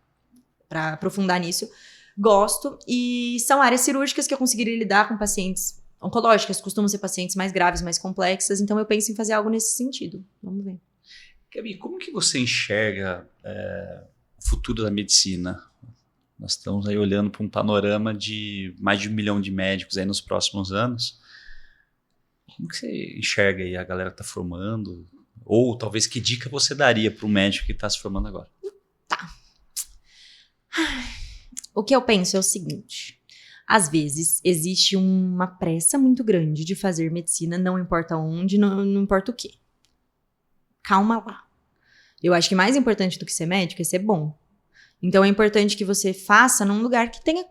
C: aprofundar nisso. Gosto. E são áreas cirúrgicas que eu conseguiria lidar com pacientes oncológicas. Costumam ser pacientes mais graves, mais complexas. Então, eu penso em fazer algo nesse sentido. Vamos ver.
B: Gabi, como que você enxerga o futuro da medicina? Nós estamos aí olhando para um panorama de mais de 1 milhão de médicos aí nos próximos anos. Como que você enxerga aí a galera que está formando? Ou talvez que dica você daria para um médico que está se formando agora?
C: Tá. O que eu penso é o seguinte. Às vezes, existe uma pressa muito grande de fazer medicina, não importa onde, não importa o quê. Calma lá. Eu acho que mais importante do que ser médico é ser bom. Então, é importante que você faça num lugar que tenha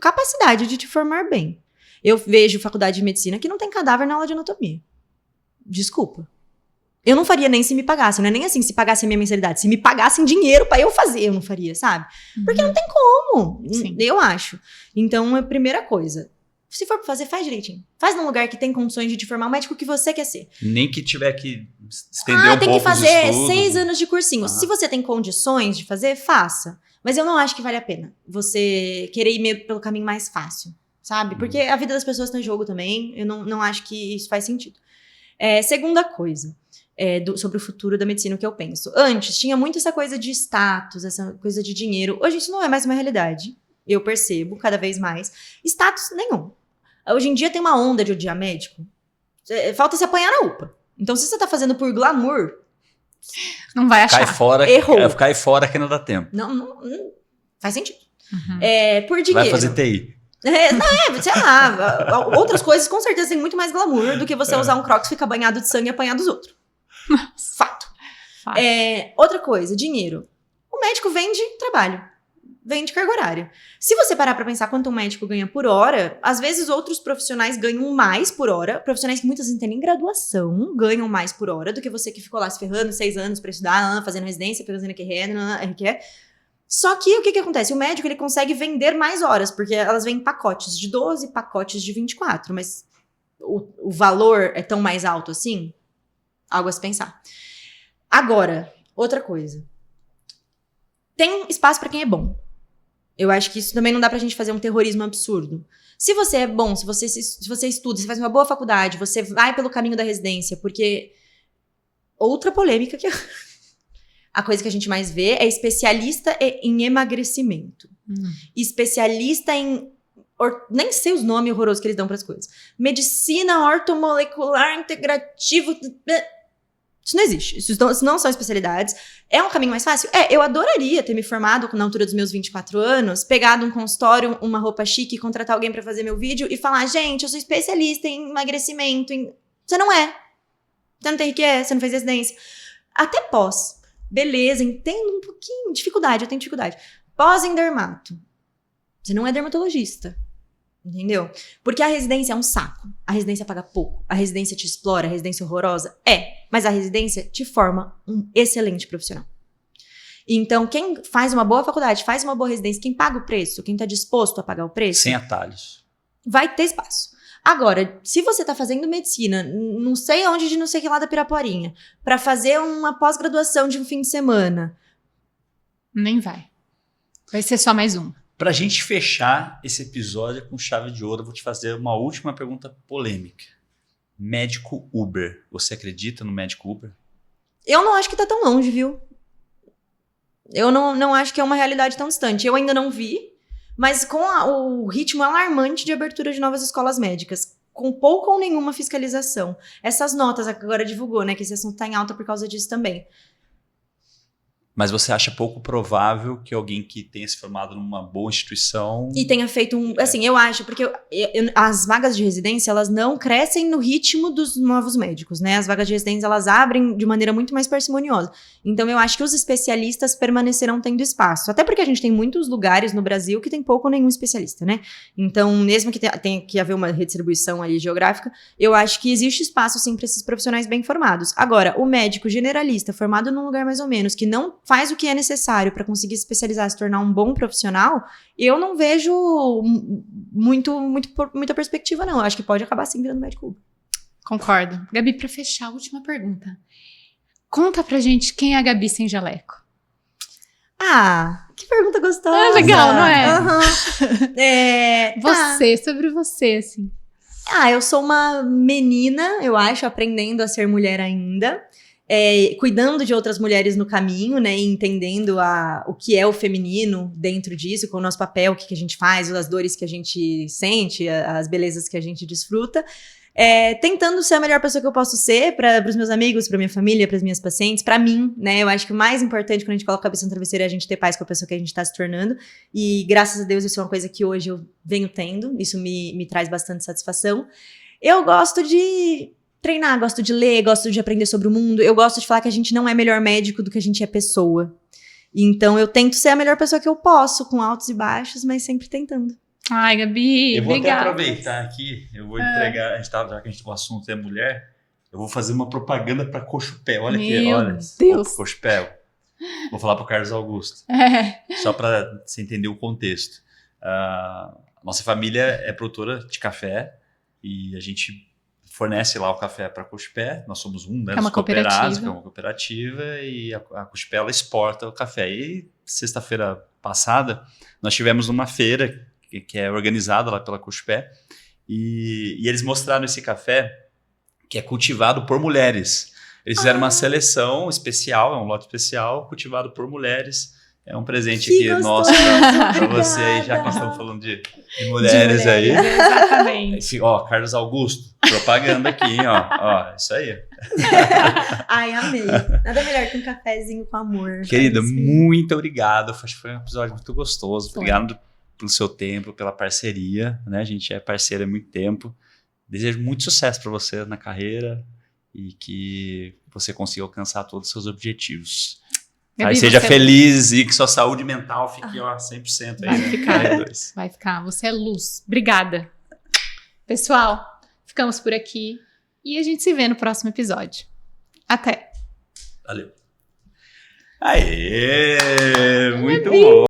C: capacidade de te formar bem. Eu vejo faculdade de medicina que não tem cadáver na aula de anatomia. Desculpa. Eu não faria nem se me pagassem, não é nem assim se pagassem a minha mensalidade. Se me pagassem dinheiro pra eu fazer, eu não faria, sabe? Porque não tem como, eu acho. Então, a primeira coisa, se for pra fazer, faz direitinho. Faz num lugar que tem condições de te formar o médico que você quer ser.
B: Nem que tiver que estender um pouco
C: tem que fazer
B: os estudos.
C: 6 anos de cursinho. Se você tem condições de fazer, faça. Mas eu não acho que vale a pena você querer ir meio pelo caminho mais fácil, sabe? Porque a vida das pessoas tá em jogo também. Eu não acho que isso faz sentido. Segunda coisa. Sobre o futuro da medicina, o que eu penso. Antes, tinha muito essa coisa de status, essa coisa de dinheiro. Hoje, isso não é mais uma realidade. Eu percebo, cada vez mais. Status nenhum. Hoje em dia, tem uma onda de odiar médico. Falta se apanhar na UPA. Então, se você tá fazendo por glamour...
A: Não vai achar.
C: Errou.
B: Cai fora que não dá tempo.
C: Não faz sentido. Por dinheiro.
B: Vai fazer TI.
C: Sei lá. Outras coisas, com certeza, tem muito mais glamour do que você usar um Crocs, ficar banhado de sangue e apanhar dos outros. Fato. Outra coisa, dinheiro. O médico vende trabalho, vende carga horária. Se você parar pra pensar quanto um médico ganha por hora, às vezes outros profissionais ganham mais por hora. Profissionais que muitas vezes não têm nem graduação ganham mais por hora do que você que ficou lá se ferrando 6 anos pra estudar, fazendo residência, fazendo RQE. Só que o que acontece? O médico ele consegue vender mais horas, porque elas vêm em pacotes de 12, pacotes de 24, mas o valor é tão mais alto assim? Algo a se pensar. Agora, outra coisa. Tem espaço pra quem é bom. Eu acho que isso também não dá pra gente fazer um terrorismo absurdo. Se você é bom, se você estuda, se faz uma boa faculdade, você vai pelo caminho da residência, porque... Outra polêmica que... A coisa que a gente mais vê é especialista em emagrecimento. Especialista em... Nem sei os nomes horrorosos que eles dão para as coisas. Medicina ortomolecular integrativa. Isso não existe. Isso não são especialidades. É um caminho mais fácil? Eu adoraria ter me formado na altura dos meus 24 anos, pegado um consultório, uma roupa chique, contratar alguém para fazer meu vídeo e falar, gente, eu sou especialista em emagrecimento. Você não é. Você não tem RQE, você não fez residência. Até pós. Beleza, entendo um pouquinho. Dificuldade, eu tenho dificuldade. Pós em dermato. Você não é dermatologista. Entendeu? Porque a residência é um saco. A residência paga pouco. A residência te explora, a residência é horrorosa. Mas a residência te forma um excelente profissional. Então, quem faz uma boa faculdade, faz uma boa residência, quem paga o preço, quem tá disposto a pagar o preço...
B: Sem atalhos.
C: Vai ter espaço. Agora, se você tá fazendo medicina, não sei onde de não sei que lá da Piraporinha, pra fazer uma pós-graduação de um fim de semana...
A: Nem vai. Vai ser só mais um.
B: Pra gente fechar esse episódio com chave de ouro, eu vou te fazer uma última pergunta polêmica. Médico Uber. Você acredita no médico Uber?
C: Eu não acho que tá tão longe, viu? Eu não acho que é uma realidade tão distante. Eu ainda não vi, mas com o ritmo alarmante de abertura de novas escolas médicas, com pouca ou nenhuma fiscalização. Essas notas que agora divulgou, né? Que esse assunto tá em alta por causa disso também.
B: Mas você acha pouco provável que alguém que tenha se formado numa boa instituição...
C: E tenha feito assim, eu acho, porque as vagas de residência, elas não crescem no ritmo dos novos médicos, né? As vagas de residência, elas abrem de maneira muito mais parcimoniosa. Então, eu acho que os especialistas permanecerão tendo espaço. Até porque a gente tem muitos lugares no Brasil que tem pouco ou nenhum especialista, né? Então, mesmo que tenha que haver uma redistribuição ali geográfica, eu acho que existe espaço, sim, para esses profissionais bem formados. Agora, o médico generalista, formado num lugar mais ou menos, que não faz o que é necessário para conseguir se especializar, se tornar um bom profissional, eu não vejo muita perspectiva, não. Eu acho que pode acabar sim virando médico.
A: Concordo. Gabi, para fechar, a última pergunta. Conta pra gente quem é a Gabi sem jaleco.
C: Ah, que pergunta gostosa.
A: É legal, não é?
C: Uhum.
A: Você, sobre você, assim.
C: Eu sou uma menina, eu acho, aprendendo a ser mulher ainda. Cuidando de outras mulheres no caminho, né, e entendendo o que é o feminino dentro disso, com o nosso papel, o que a gente faz, as dores que a gente sente, as belezas que a gente desfruta, tentando ser a melhor pessoa que eu posso ser para os meus amigos, para minha família, para as minhas pacientes, para mim, né, eu acho que o mais importante quando a gente coloca a cabeça no travesseiro é a gente ter paz com a pessoa que a gente está se tornando, e graças a Deus isso é uma coisa que hoje eu venho tendo, isso me traz bastante satisfação. Eu gosto de treinar, gosto de ler, gosto de aprender sobre o mundo. Eu gosto de falar que a gente não é melhor médico do que a gente é pessoa. Então, eu tento ser a melhor pessoa que eu posso, com altos e baixos, mas sempre tentando.
A: Ai, Gabi,
B: eu vou
A: obrigada.
B: até aproveitar aqui, eu vou entregar, já que o assunto é mulher, eu vou fazer uma propaganda para Cochupé. Olha aqui, olha.
A: Deus.
B: Cochupé. Vou falar para o Carlos Augusto. Só para você entender o contexto. Nossa família é produtora de café e a gente fornece lá o café para a Cochupé, nós somos né,
A: é uma cooperativa.
B: Que é uma cooperativa, e a Cochupé, ela exporta o café. E sexta-feira passada, nós tivemos uma feira que é organizada lá pela Cochupé, e eles mostraram esse café que é cultivado por mulheres. Eles fizeram uma seleção especial, é um lote especial, cultivado por mulheres. É um presente
C: que
B: aqui nosso para você aí, já que nós estamos falando de mulheres aí.
A: Exatamente.
B: Carlos Augusto, propaganda aqui, ó, isso aí.
C: Ai, amei. Nada melhor que um cafezinho com amor.
B: Querida, muito obrigado. Acho que foi um episódio muito gostoso. Obrigado pelo seu tempo, pela parceria, né? A gente é parceiro há muito tempo. Desejo muito sucesso para você na carreira e que você consiga alcançar todos os seus objetivos.
A: Gabi,
B: aí seja feliz e que sua saúde mental fique 100% aí.
A: Vai ficar. Você é luz. Obrigada. Pessoal, ficamos por aqui e a gente se vê no próximo episódio. Até.
B: Valeu. Aê! Muito bom.